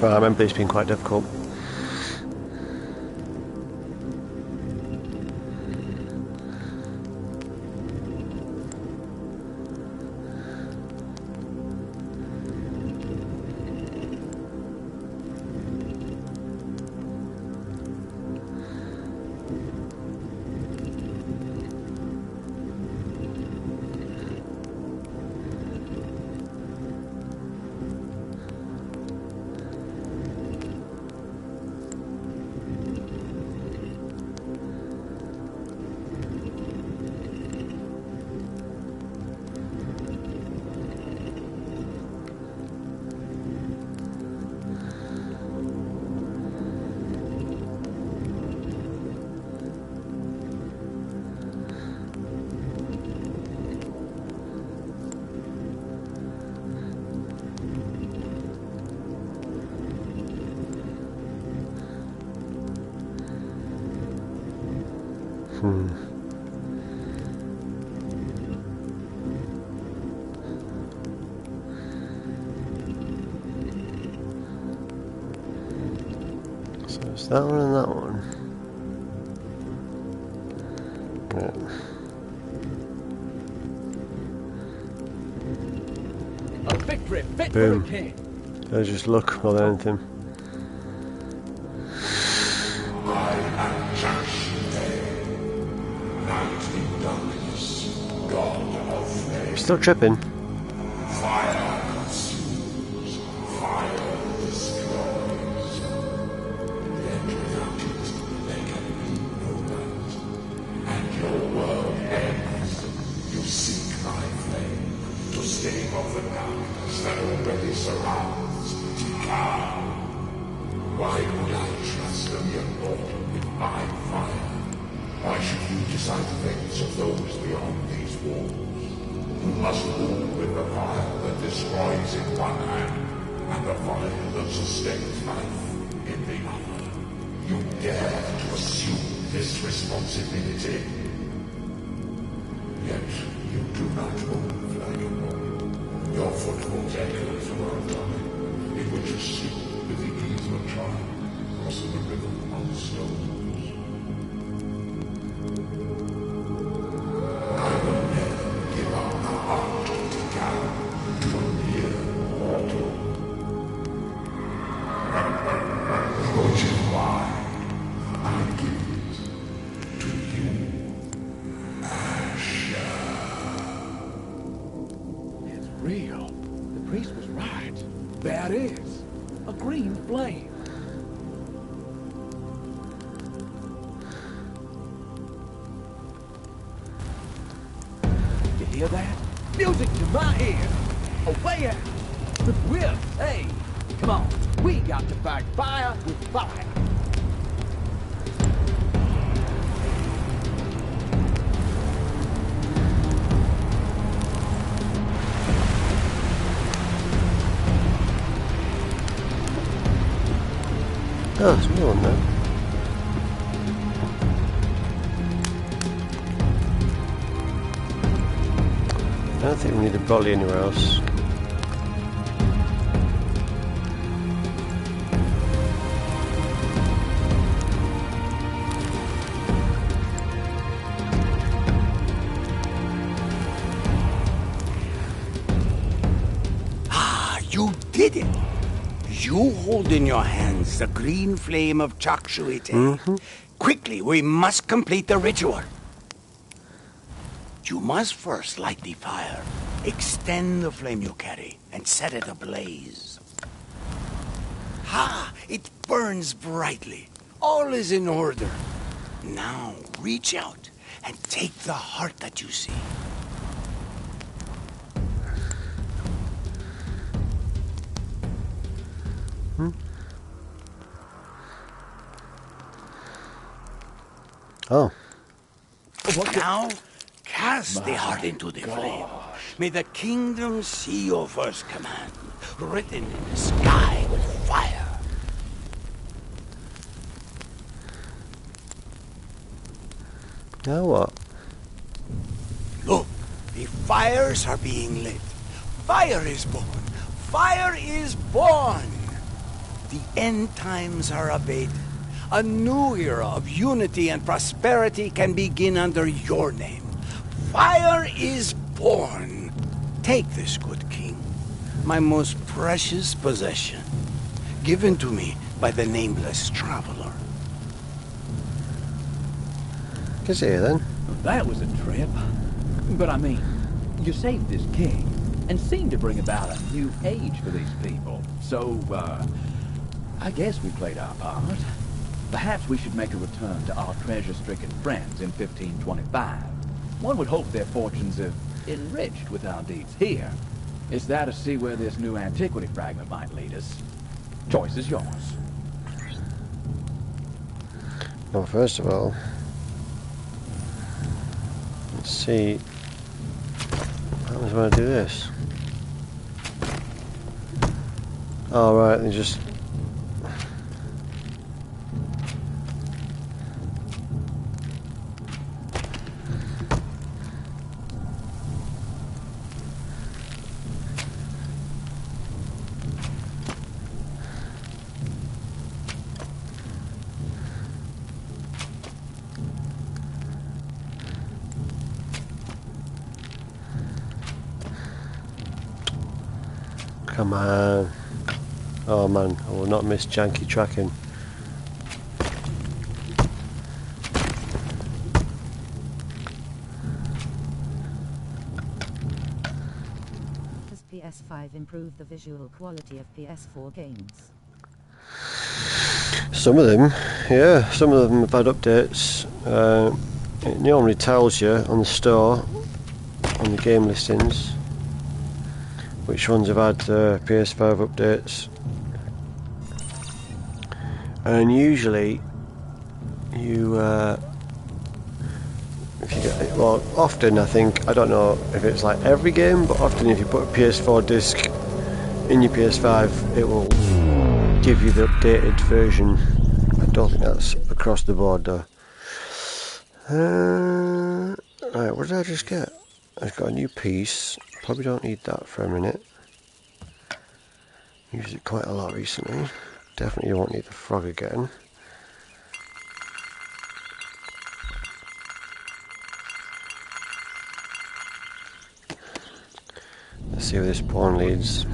[SPEAKER 3] Well, I remember this being quite difficult. So it's that one and that one. Yeah.
[SPEAKER 1] A victory fit
[SPEAKER 3] Boom.
[SPEAKER 1] for a king.
[SPEAKER 3] There's just luck more than anything. Still tripping.
[SPEAKER 12] Fire consumes, fire destroys. Yet without it, there can be no light. And your world ends. You seek my flame to stave off the darkness that already surrounds Tikal. Why would I trust the mere mortal with my fire? Why should you decide the fates of those beyond these walls? You must rule with the fire that destroys in one hand, and the fire that sustains life in the other. You dare to assume this responsibility. Yet you do not move like a mortal. Your footfalls echo through our time, in which you sleep with the ease of a child, crossing the river on stones. I will never give up the heart of the cow to a mere mortal. Which is why I give it to you, Asher.
[SPEAKER 1] It's real. The priest was right. There it is. A green flame. You hear that? Music to my ears. Away out. We're saved. Come on. We got to fight fire with fire.
[SPEAKER 3] Oh, there's another one there. I don't think we need a brolly anywhere else.
[SPEAKER 4] Ah, you did it! You hold in your hands the green flame of Chakshuite. Quickly, we must complete the ritual. You must first light the fire, extend the flame you carry, and set it ablaze. Ha! It burns brightly. All is in order. Now, reach out and take the heart that you see.
[SPEAKER 3] Oh.
[SPEAKER 4] Now, cast the heart into the flame. May the kingdom see your first command, written in the sky with fire.
[SPEAKER 3] Now what?
[SPEAKER 4] Look, the fires are being lit. Fire is born. Fire is born. The end times are abated. A new era of unity and prosperity can begin under your name. Fire is born. Take this, good king, my most precious possession, given to me by the nameless traveler.
[SPEAKER 3] Kiss here then.
[SPEAKER 1] That was a trip. But I mean, you saved this king, and seemed to bring about a new age for these people. So, I guess we played our part. Perhaps we should make a return to our treasure-stricken friends in 1525. One would hope their fortunes have enriched with our deeds here. It's that to see where this new antiquity fragment might lead us. Choice is yours.
[SPEAKER 3] Well, first of all, let's see. How happens when I do this? Oh, right, they just. Come on. Oh man, I will not miss janky tracking.
[SPEAKER 8] Does PS5 improve the visual quality of PS4 games?
[SPEAKER 3] Some of them, yeah, some of them have had updates. It normally tells you on the store, on the game listings, which ones have had PS5 updates. And usually, you, if you get, well, often I think, I don't know if it's like every game, but often if you put a PS4 disc in your PS5, it will give you the updated version. I don't think that's across the board though. Right, what did I just get? I've got a new piece. Probably don't need that for a minute. Used it quite a lot recently. Definitely won't need the frog again. Let's see where this pawn leads.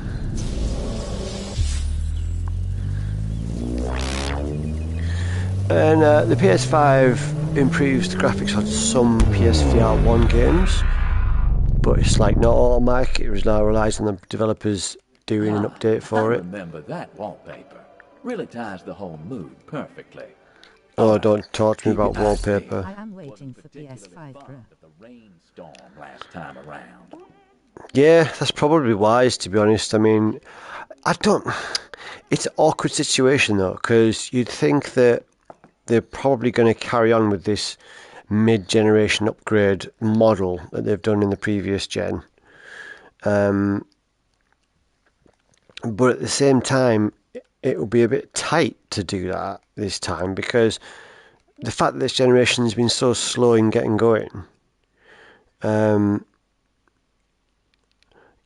[SPEAKER 3] And the PS5 improves the graphics on some PSVR 1 games, but it's like not automatic. It relies on the developers doing an update for
[SPEAKER 1] I
[SPEAKER 3] it.
[SPEAKER 1] remember that wallpaper. Really ties the whole mood perfectly.
[SPEAKER 3] Oh, don't talk to me
[SPEAKER 1] Keep your
[SPEAKER 3] about
[SPEAKER 1] eyes
[SPEAKER 3] wallpaper.
[SPEAKER 8] I am waiting for PS5 Pro.
[SPEAKER 1] The rainstorm last time around.
[SPEAKER 3] Yeah, that's probably wise, to be honest. I mean, it's an awkward situation though, because you'd think that they're probably going to carry on with this mid-generation upgrade model that they've done in the previous gen. But at the same time, it will be a bit tight to do that this time, because the fact that this generation has been so slow in getting going, you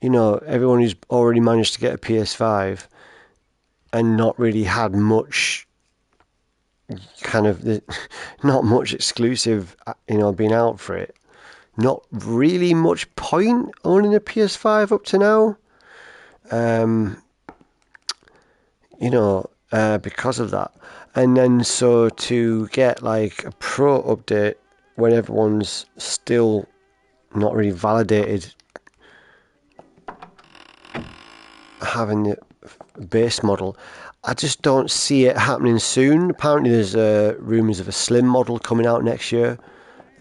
[SPEAKER 3] know, everyone who's already managed to get a PS5 and not really had much not much exclusive, you know, being out for it. Not really much point owning a PS5 up to now. You know, because of that. And then so to get like a Pro update when everyone's still not really validated having the base model, I just don't see it happening soon. Apparently there's rumours of a slim model coming out next year.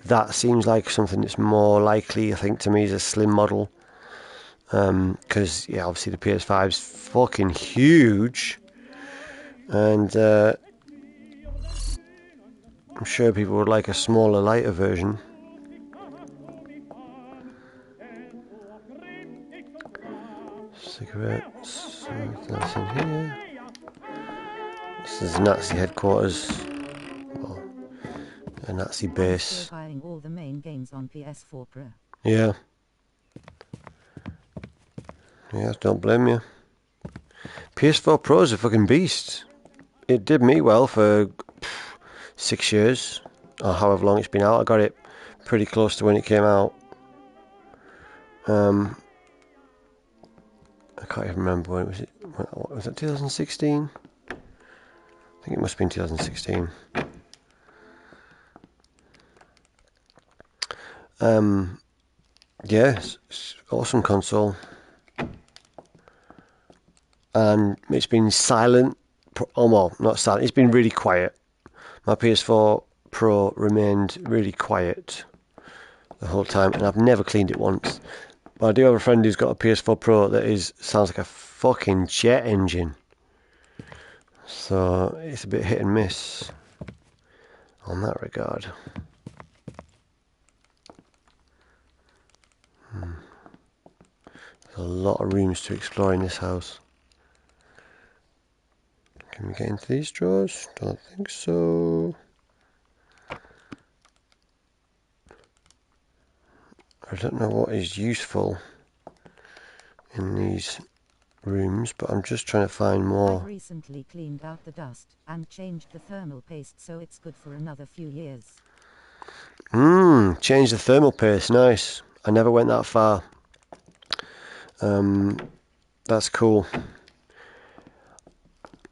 [SPEAKER 3] That seems like something that's more likely, I think, to me, is a slim model. Because, yeah, obviously the PS5's fucking huge. And I'm sure people would like a smaller, lighter version. Cigarettes. That's in here. This is Nazi headquarters. Well, a Nazi base.
[SPEAKER 8] I'm still buying all the main games on PS4 Pro.
[SPEAKER 3] Yeah. Yeah, don't blame you. PS4 Pro is a fucking beast. It did me well for 6 years, or however long it's been out. I got it pretty close to when it came out. I can't even remember when it was. Was it 2016? I think it must have been 2016. Yeah, it's awesome console. And it's been silent. Oh, well, not silent. It's been really quiet. My PS4 Pro remained really quiet the whole time, and I've never cleaned it once. But I do have a friend who's got a PS4 Pro that sounds like a fucking jet engine. So it's a bit hit and miss on that regard. There's a lot of rooms to explore in this house. Can we get into these drawers? Don't think so. I don't know what is useful in these rooms, but I'm just trying to find more.
[SPEAKER 8] I've recently cleaned out the dust and changed the thermal paste so it's good for another few years.
[SPEAKER 3] Change the thermal paste, nice. I never went that far. That's cool.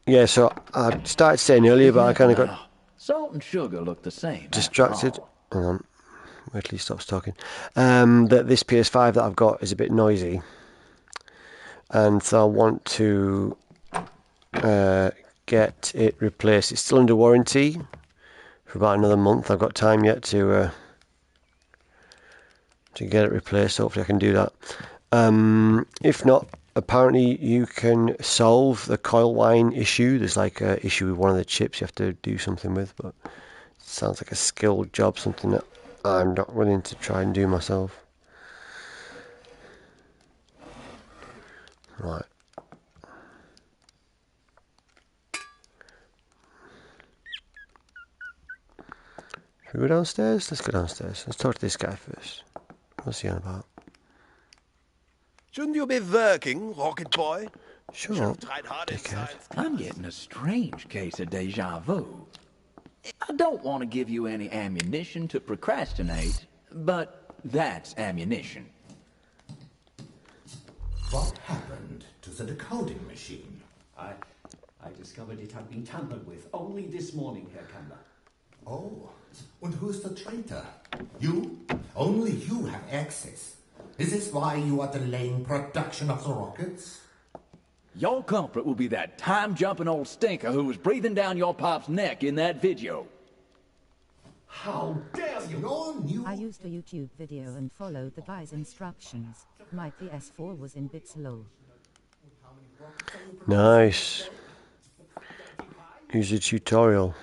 [SPEAKER 3] Yeah, so I started saying earlier, but I kind of got
[SPEAKER 1] salt and sugar look the same.
[SPEAKER 3] distracted. Hang on, wait till he stops talking. That this PS5 that I've got is a bit noisy, and so I want to get it replaced. It's still under warranty for about another month. I've got time yet to get it replaced. Hopefully I can do that. If not, apparently you can solve the coil whine issue. There's like an issue with one of the chips you have to do something with, but it sounds like a skilled job, something that I'm not willing to try and do myself. Right. Should we go downstairs? Let's go downstairs. Let's talk to this guy first. What's he on about?
[SPEAKER 10] Shouldn't you be working, rocket boy?
[SPEAKER 3] Sure.
[SPEAKER 1] I'm getting a strange case of deja vu. I don't want to give you any ammunition to procrastinate, but that's ammunition.
[SPEAKER 12] What happened to the decoding machine?
[SPEAKER 13] I discovered it had been tampered with only this morning, Herr Kandler.
[SPEAKER 12] Oh, and who's the traitor? You? Only you have access. Is this why you are delaying production of the rockets?
[SPEAKER 1] Your culprit will be that time-jumping old stinker who was breathing down your pop's neck in that video.
[SPEAKER 12] How dare you!
[SPEAKER 8] I used a YouTube video and followed the guy's instructions. My PS4 was in bits low.
[SPEAKER 3] Nice. Use a tutorial.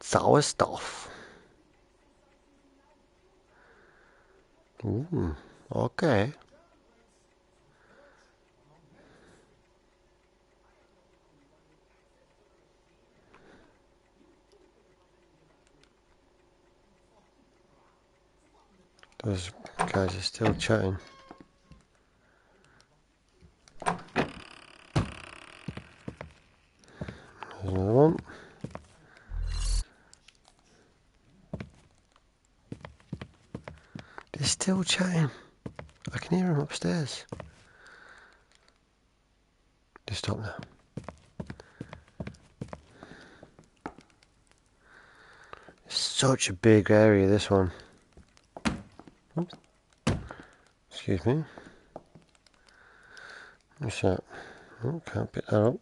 [SPEAKER 3] Sour stuff. Ooh, okay. Those guys are still chatting. There's another one. They're still chatting. I can hear them upstairs. Just stop now. It's such a big area, this one. Oops. Excuse me. What's that? Oh, can't pick that up.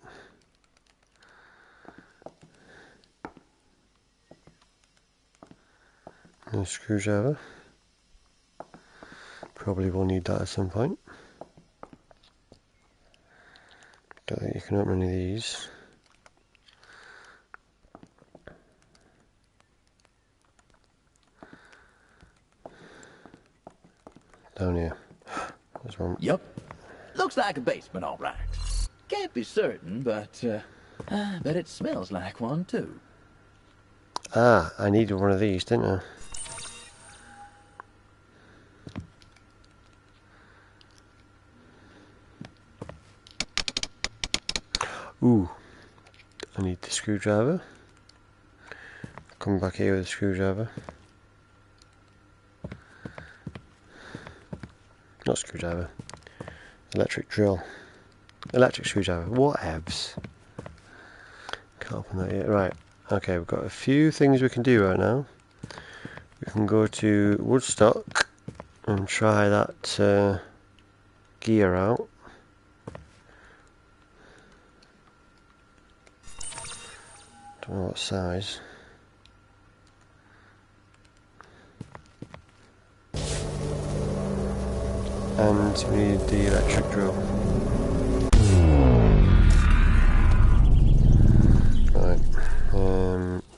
[SPEAKER 3] And a screwdriver. Probably will need that at some point. Don't think you can open any of these. Down here. There's one.
[SPEAKER 1] Yep. Looks like a basement, all right. Can't be certain, but I bet it smells like one, too.
[SPEAKER 3] Ah, I needed one of these, didn't I? Ooh, I need the screwdriver. Come back here with a screwdriver. Not screwdriver. Electric drill. Electric screwdriver. Whatevs. Can't open that yet. Right. Okay, we've got a few things we can do right now. We can go to Woodstock and try that gear out. Don't know what size. And we need the electric drill. Right,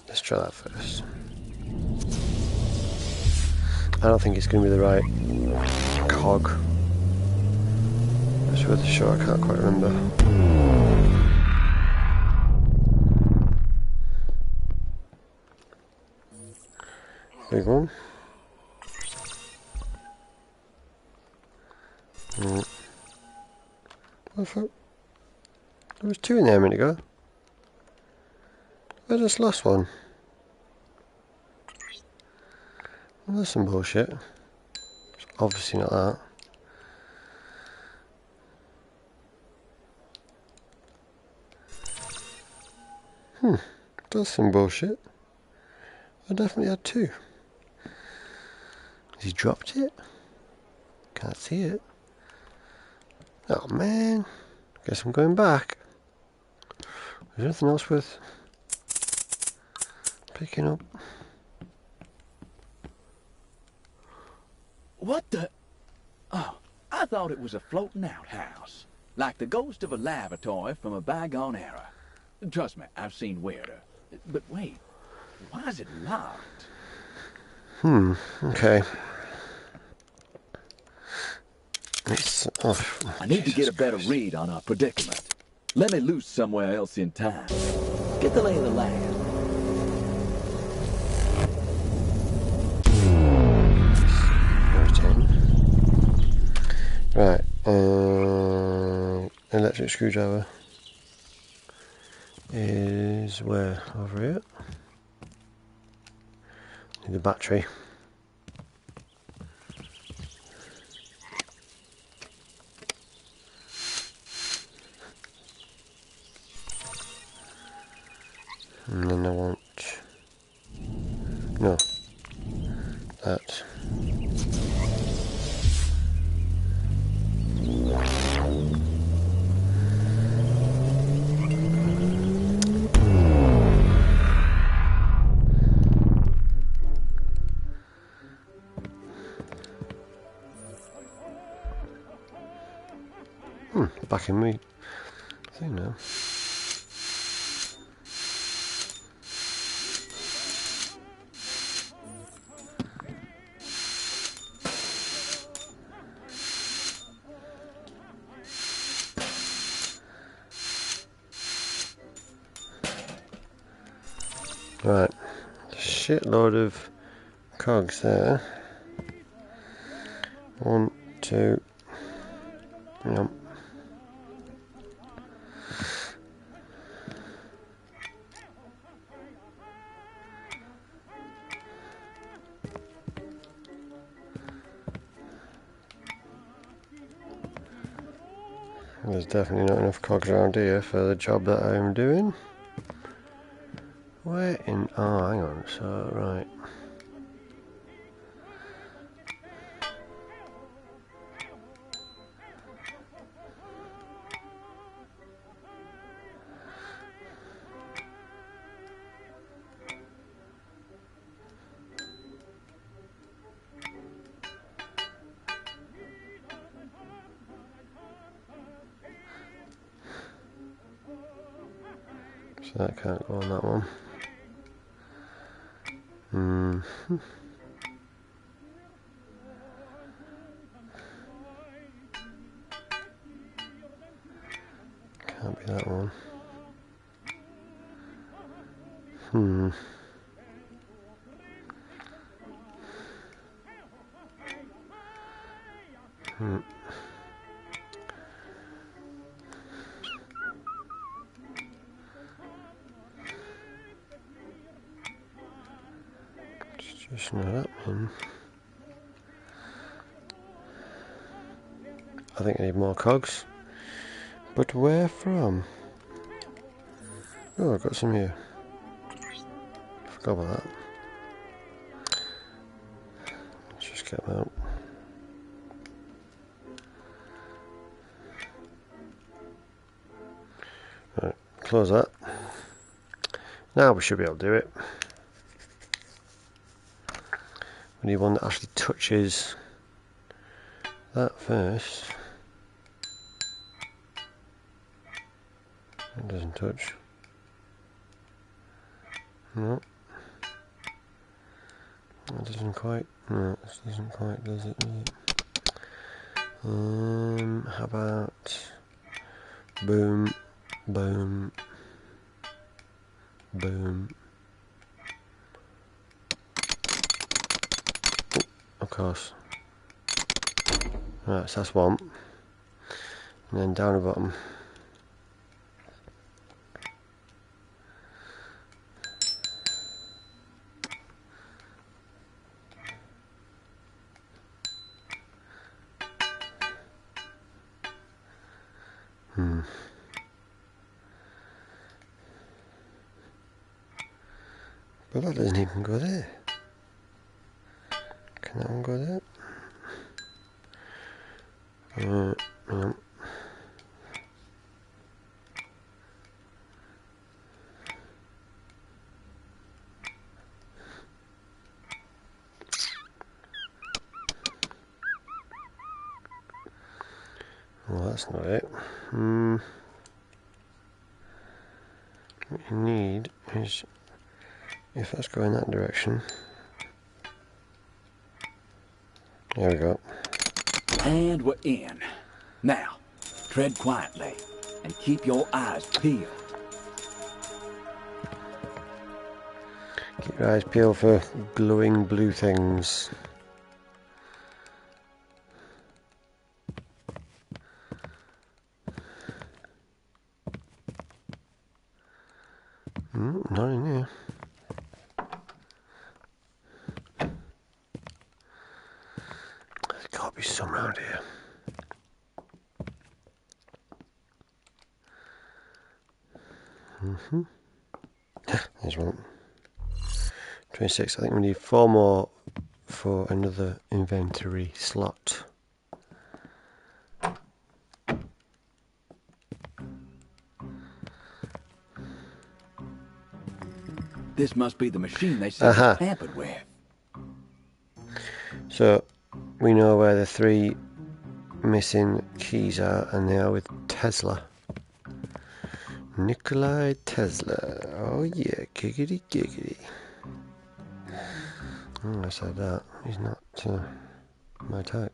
[SPEAKER 3] let's try that first. I don't think it's going to be the right cog. It's worth a shot, I can't quite remember. Big one. I thought there was 2 in there a minute ago. Where's this last one? Well, that's some bullshit. It's obviously not that. That's some bullshit. I definitely had 2. Has he dropped it? Can't see it. Oh man. Guess I'm going back. There's nothing else worth picking up.
[SPEAKER 1] What the? Oh, I thought it was a floating outhouse. Like the ghost of a lavatory from a bygone era. Trust me, I've seen weirder. But wait, why is it locked?
[SPEAKER 3] Okay.
[SPEAKER 1] I need to get a better read on our predicament. Let me loose somewhere else in time. Get the lay of the land.
[SPEAKER 3] Right, electric screwdriver is where? Over here. Need the battery. And then I want that. Back in me thing now. Right, shitload of cogs there. 1, 2. Yep. There's definitely not enough cogs around here for the job that I'm doing. Where in... Oh, hang on. So, right. So that can't go on that one. Can't be that one. It's just not happening. I think I need more cogs. But where from? Oh, I've got some here. Forgot about that. Let's just get them out. Right, close that. Now we should be able to do it. We need one that actually touches that first. It doesn't touch. No. That doesn't quite. No, this doesn't quite, does it? How about boom, boom, boom. course. Right, so that's one. And then down the bottom. But that doesn't even go there. Can that one go there? Yeah. Well, that's not it. What you need is, if that's going that direction. There we go.
[SPEAKER 1] And we're in. Now, tread quietly and keep your eyes peeled.
[SPEAKER 3] Keep your eyes peeled for glowing blue things. Not in here. There's got to be some around here. There's one. 26. I think we need 4 more for another inventory slot.
[SPEAKER 1] This must be the machine they said was tampered with.
[SPEAKER 3] So we know where the 3 missing keys are, and they are with Tesla. Nikolai Tesla. Oh yeah, giggity giggity. Oh, I said that. He's not my type.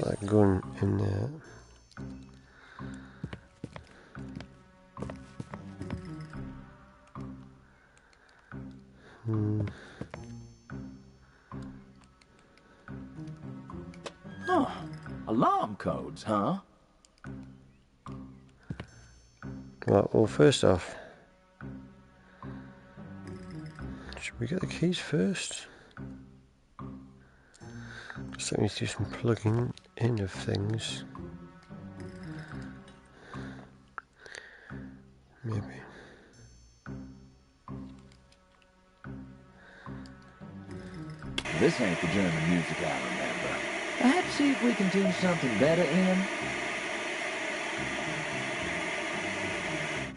[SPEAKER 3] That gun in there.
[SPEAKER 1] Alarm codes, huh?
[SPEAKER 3] Right, well, first off, should we get the keys first? So we need to do some plugging in of things. Maybe.
[SPEAKER 1] This ain't the German music I remember. Perhaps see if we can tune something better in.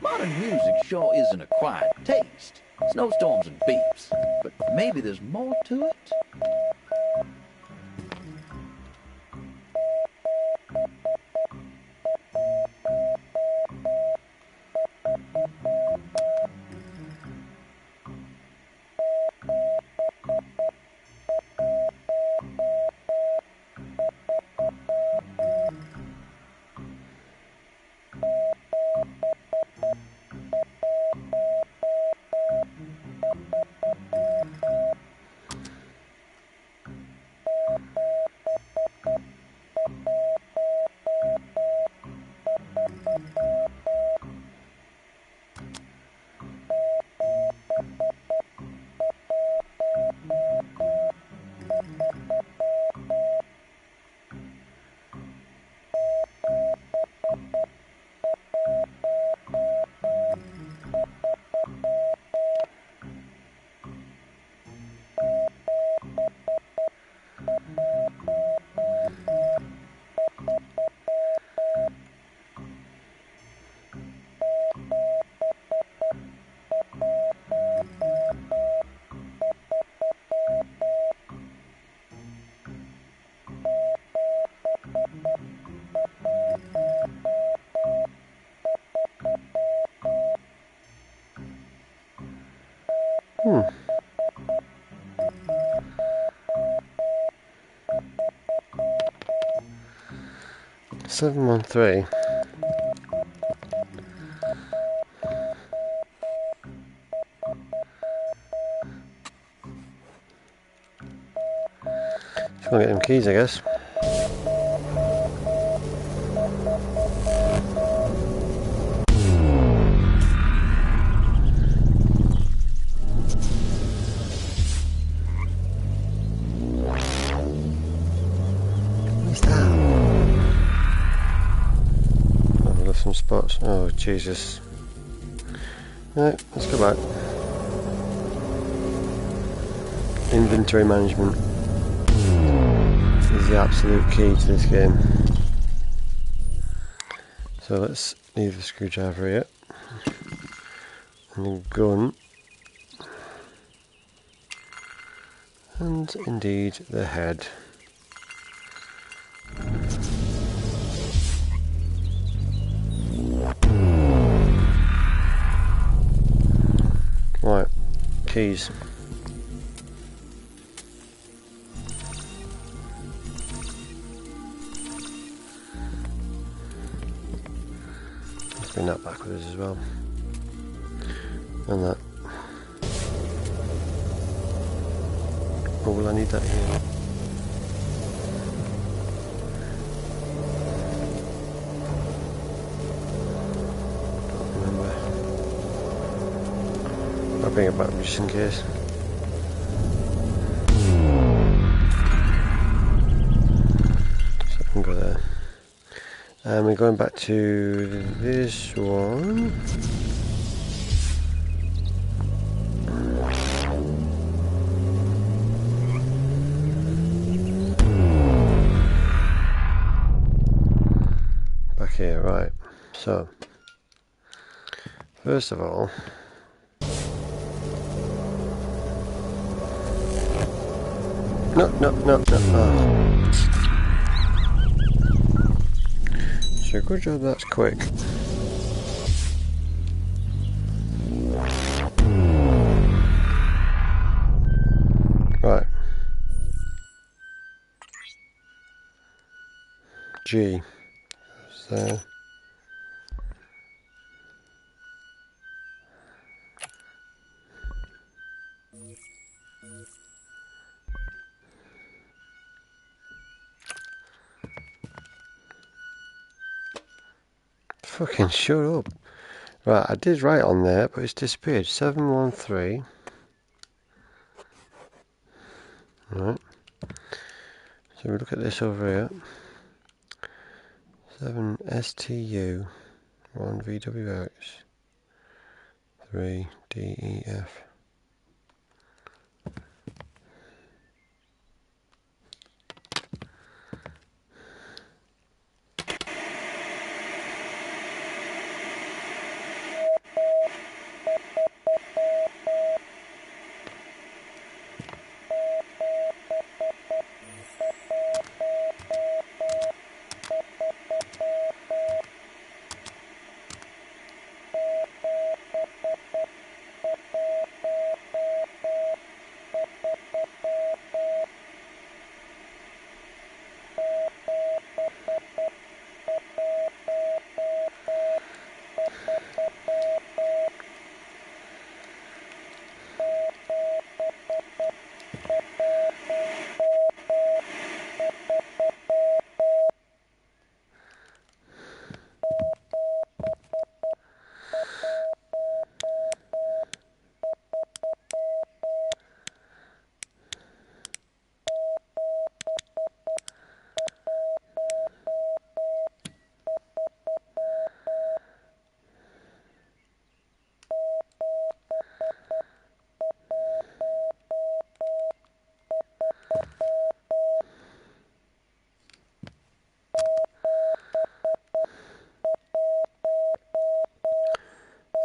[SPEAKER 1] Modern music sure is an acquired taste. Snowstorms and beeps. But maybe there's more to it?
[SPEAKER 3] Hmm. 713. go get them keys, I guess. What's that? Oh, I left some spots. Oh, Jesus. Right, let's go back. Inventory management is the absolute key to this game. So let's leave the screwdriver here. And the gun. And indeed the head. Right, keys. Let's bring that back with us as well. And that. Oh, will I need that here? Don't remember. I'll bring it back just in case. So I can go there. And we're going back to this one. Back here, right. So, first of all, no. Oh. So good job, that's quick. Right. G. So. Fucking shut up. Right, I did write on there, but it's disappeared. 713. Right. So we look at this over here. 7 STU 1 VWX 3 DEF.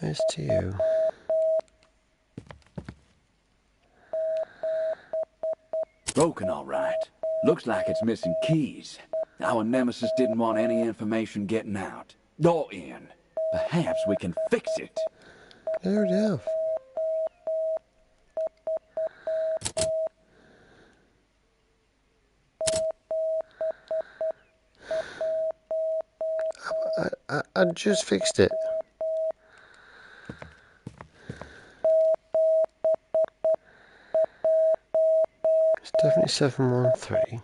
[SPEAKER 3] STU.
[SPEAKER 1] Broken, all right. Looks like it's missing keys. Our nemesis didn't want any information getting out. Or in. Perhaps we can fix it.
[SPEAKER 3] There it is. I just fixed it. It's definitely 713.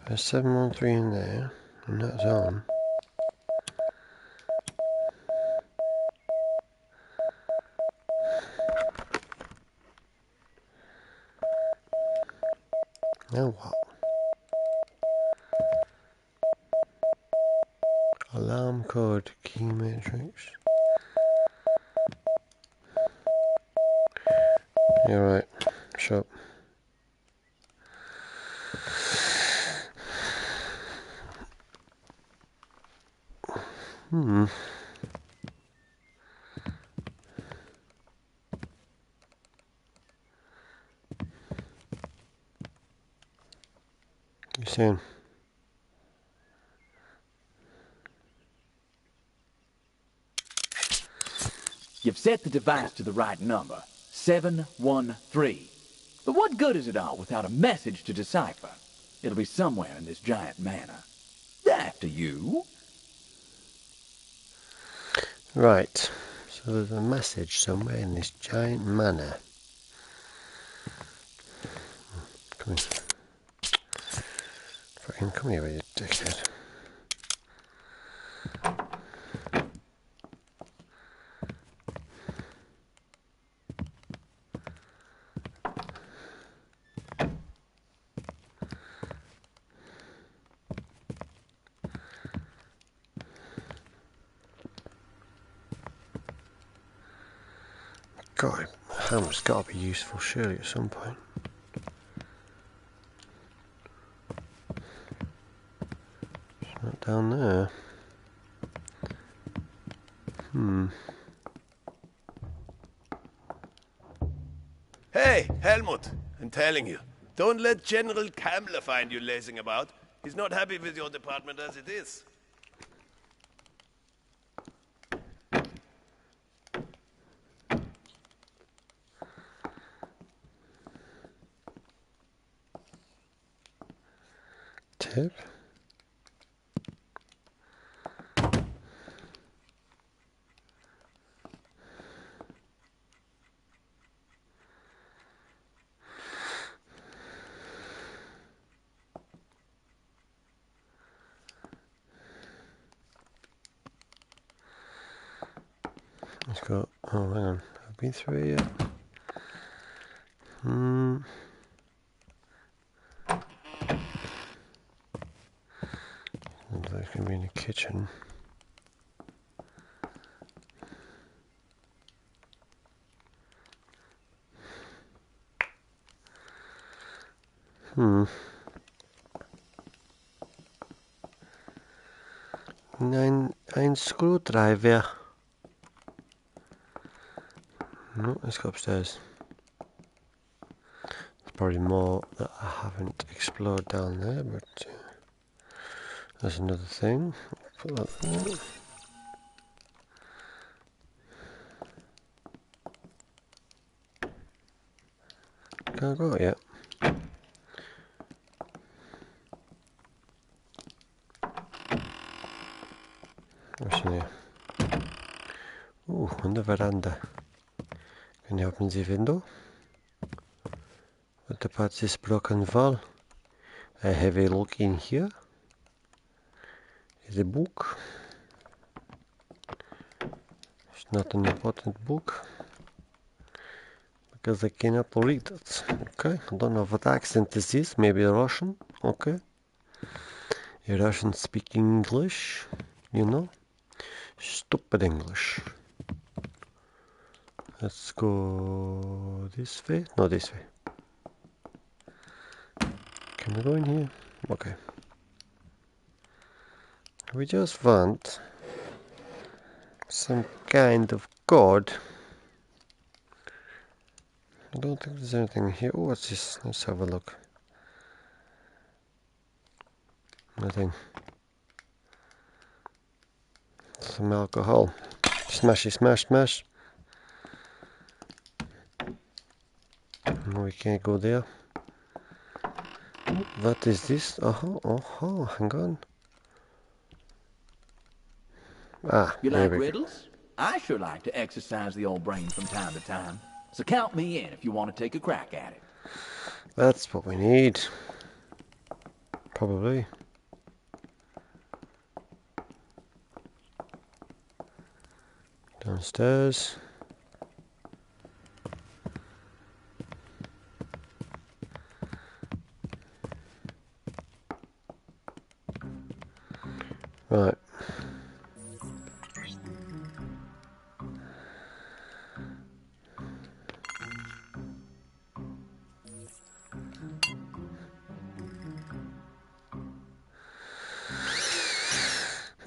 [SPEAKER 3] There's 713 in there, and that's on. Now what? Alarm code, key matrix. You're right. Shut up. Hmm. You saying?
[SPEAKER 1] You've set the device to the right number, 713. But what good is it all without a message to decipher? It'll be somewhere in this giant manor. After you.
[SPEAKER 3] Right. So there's a message somewhere in this giant manor. Come here. Fucking come here, you dickhead. God, a hammer's got to be useful surely at some point. It's not down there.
[SPEAKER 14] Hey, Helmut, I'm telling you, don't let General Kammler find you lazing about. He's not happy with your department as it is.
[SPEAKER 3] Tip? Let's go. Oh, hang on. I've been through it yet. Looks like it's going to be in the kitchen. Ein Screwdriver. No, let's go upstairs. There's probably more that I haven't explored down there, but there's another thing. Put that there. Can't go yet. What's in here? On the veranda. Can you open the window? What about this broken wall? I have a look in here. It's a book. It's not an important book. Because I cannot read it. Okay, I don't know what accent is this. Maybe Russian. Okay. A Russian speaking English. You know? Stupid English. Let's go this way. No, this way. Can we go in here? Okay. We just want some kind of code. I don't think there's anything here. Oh, what's this? Let's have a look. Nothing. Some alcohol. Smashy, smash, smash. No, we can't go there. What is this? Oh, hang on.
[SPEAKER 1] You
[SPEAKER 3] there
[SPEAKER 1] like
[SPEAKER 3] we go.
[SPEAKER 1] riddles? I sure like to exercise the old brain from time to time. So count me in if you want to take a crack at it.
[SPEAKER 3] That's what we need. Probably. Downstairs. Right.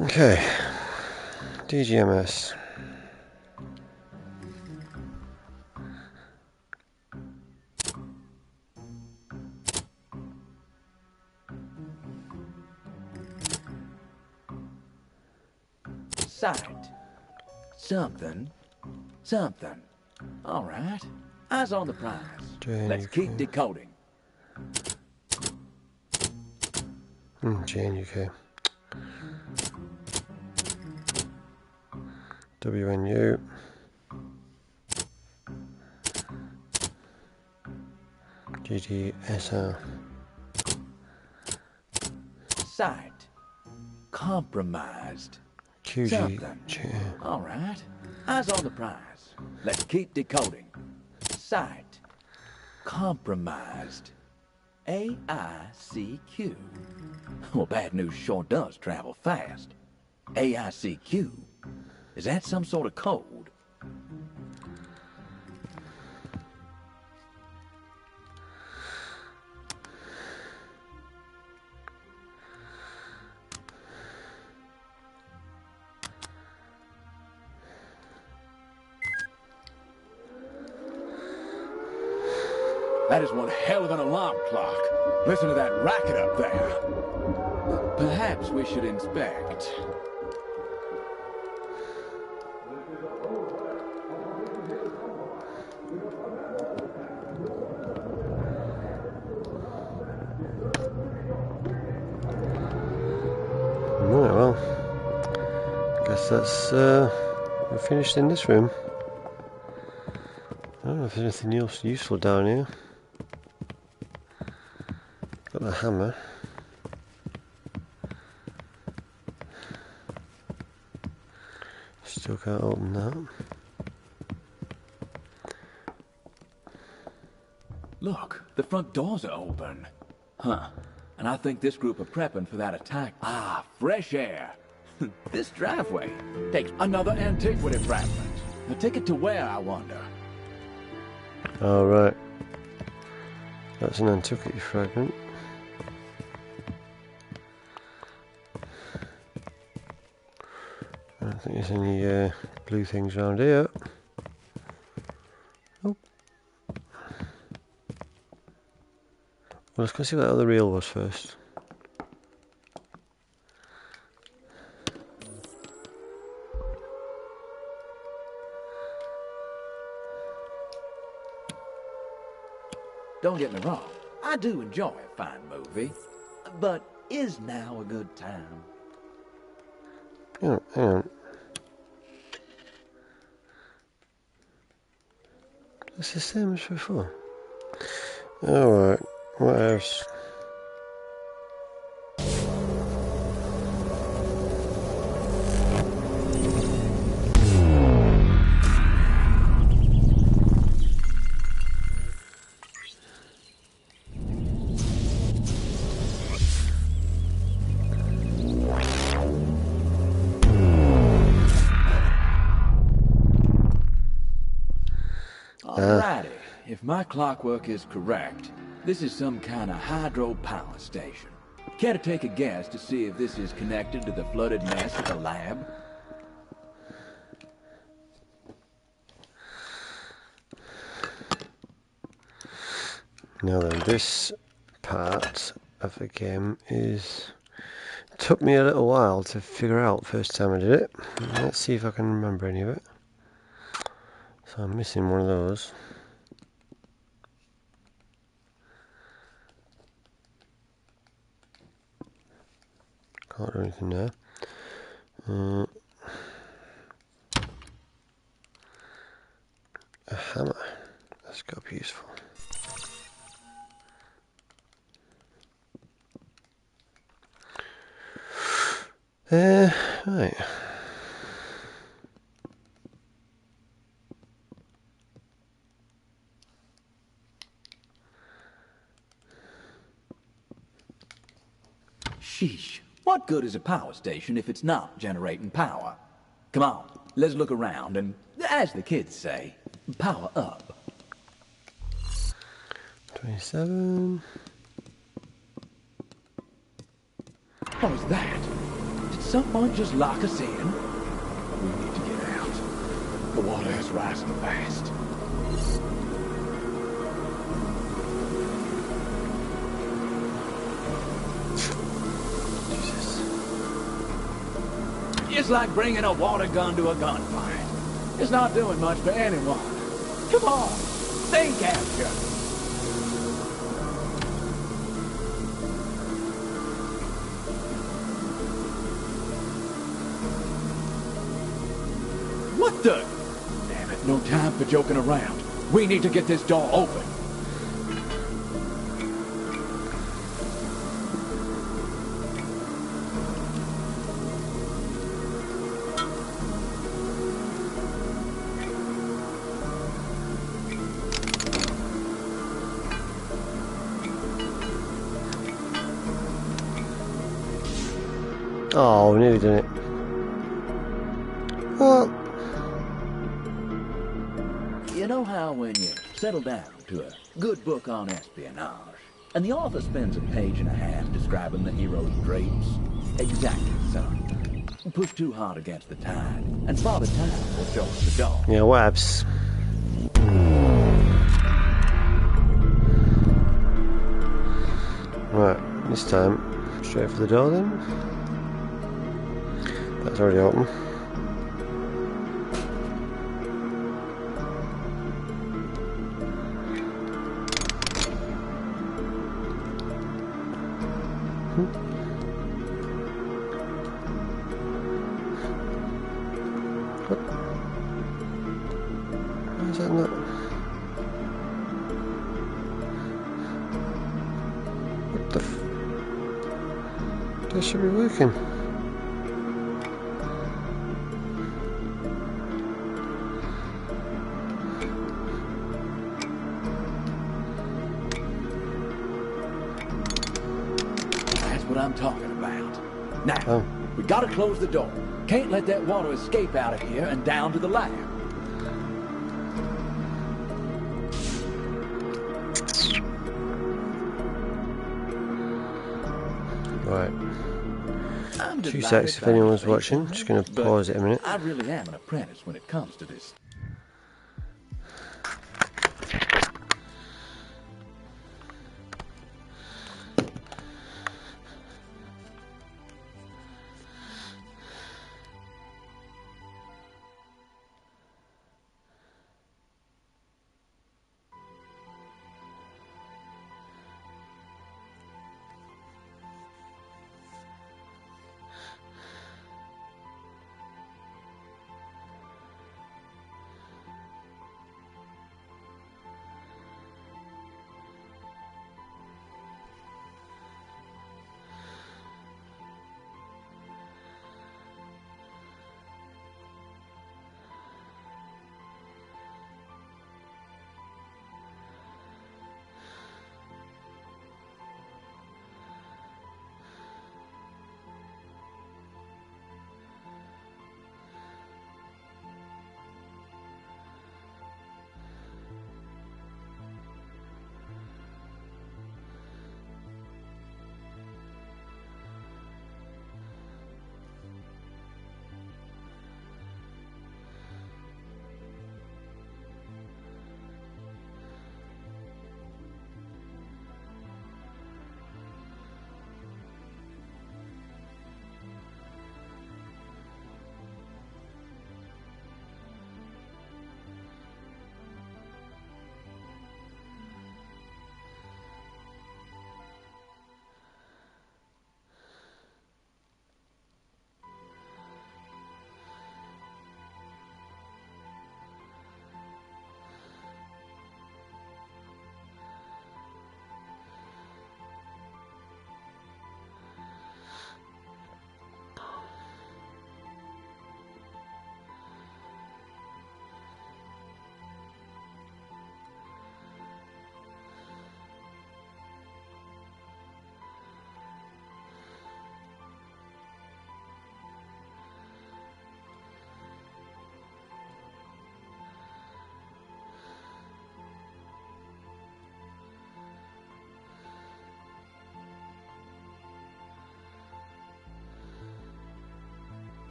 [SPEAKER 3] Okay. DGMS.
[SPEAKER 1] Sight. Something. Something. All right. Eyes on the prize. Let's keep decoding.
[SPEAKER 3] Jane UK. WNU. GDSR.
[SPEAKER 1] Sight. Compromised.
[SPEAKER 3] QG.
[SPEAKER 1] All right. Eyes on the prize. Let's keep decoding. Sight. Compromised. AICQ. Well, bad news sure does travel fast. AICQ. Is that some sort of code? That is one hell of an alarm clock. Listen to that racket up there. Perhaps we should inspect.
[SPEAKER 3] Right, well, guess that's we're finished in this room. I don't know if there's anything else useful down here. Got the hammer. Still can't open that.
[SPEAKER 1] Look, the front doors are open. Huh. And I think this group are prepping for that attack. Ah, fresh air. This driveway takes another antiquity fragment. The ticket to where, I wonder?
[SPEAKER 3] Oh, right. That's an antiquity fragment. I don't think there's any blue things around here. Oh. Well, let's go see what the other reel was first.
[SPEAKER 1] Don't get me wrong, I do enjoy a fine movie. But is now a good time?
[SPEAKER 3] Hang on. It's the same as before. Alright, what else?
[SPEAKER 1] Alrighty, if my clockwork is correct, this is some kind of hydropower station. Care to take a guess to see if this is connected to the flooded mess at the lab?
[SPEAKER 3] Now then, this part of the game took me a little while to figure out first time I did it. Let's see if I can remember any of it. So I'm missing one of those. Can't do anything there. A hammer. That's got to be useful. Right.
[SPEAKER 1] Sheesh. What good is a power station if it's not generating power? Come on, let's look around and, as the kids say, power up.
[SPEAKER 3] 27.
[SPEAKER 1] What was that? Did someone just lock us in? We need to get out. The water is rising fast. It's like bringing a water gun to a gunfight. It's not doing much for anyone. Come on, think after. What the? Damn it, no time for joking around. We need to get this door open.
[SPEAKER 3] Oh, we nearly done it. What?
[SPEAKER 1] You know how when you settle down to a good book on espionage, and the author spends a page and a half describing the hero's drapes? Exactly, son. Push too hard against the tide, and Father Time will show us the door.
[SPEAKER 3] Yeah, webs. Right, this time, straight for the door then. That's already open. What? Why is that not? What the f... That should be working.
[SPEAKER 1] What I'm talking about. Now, we gotta close the door. Can't let that water escape out of here and down to the lab.
[SPEAKER 3] Right. 2 secs if anyone's watching. Just going to pause it a minute.
[SPEAKER 1] I really am an apprentice when it comes to this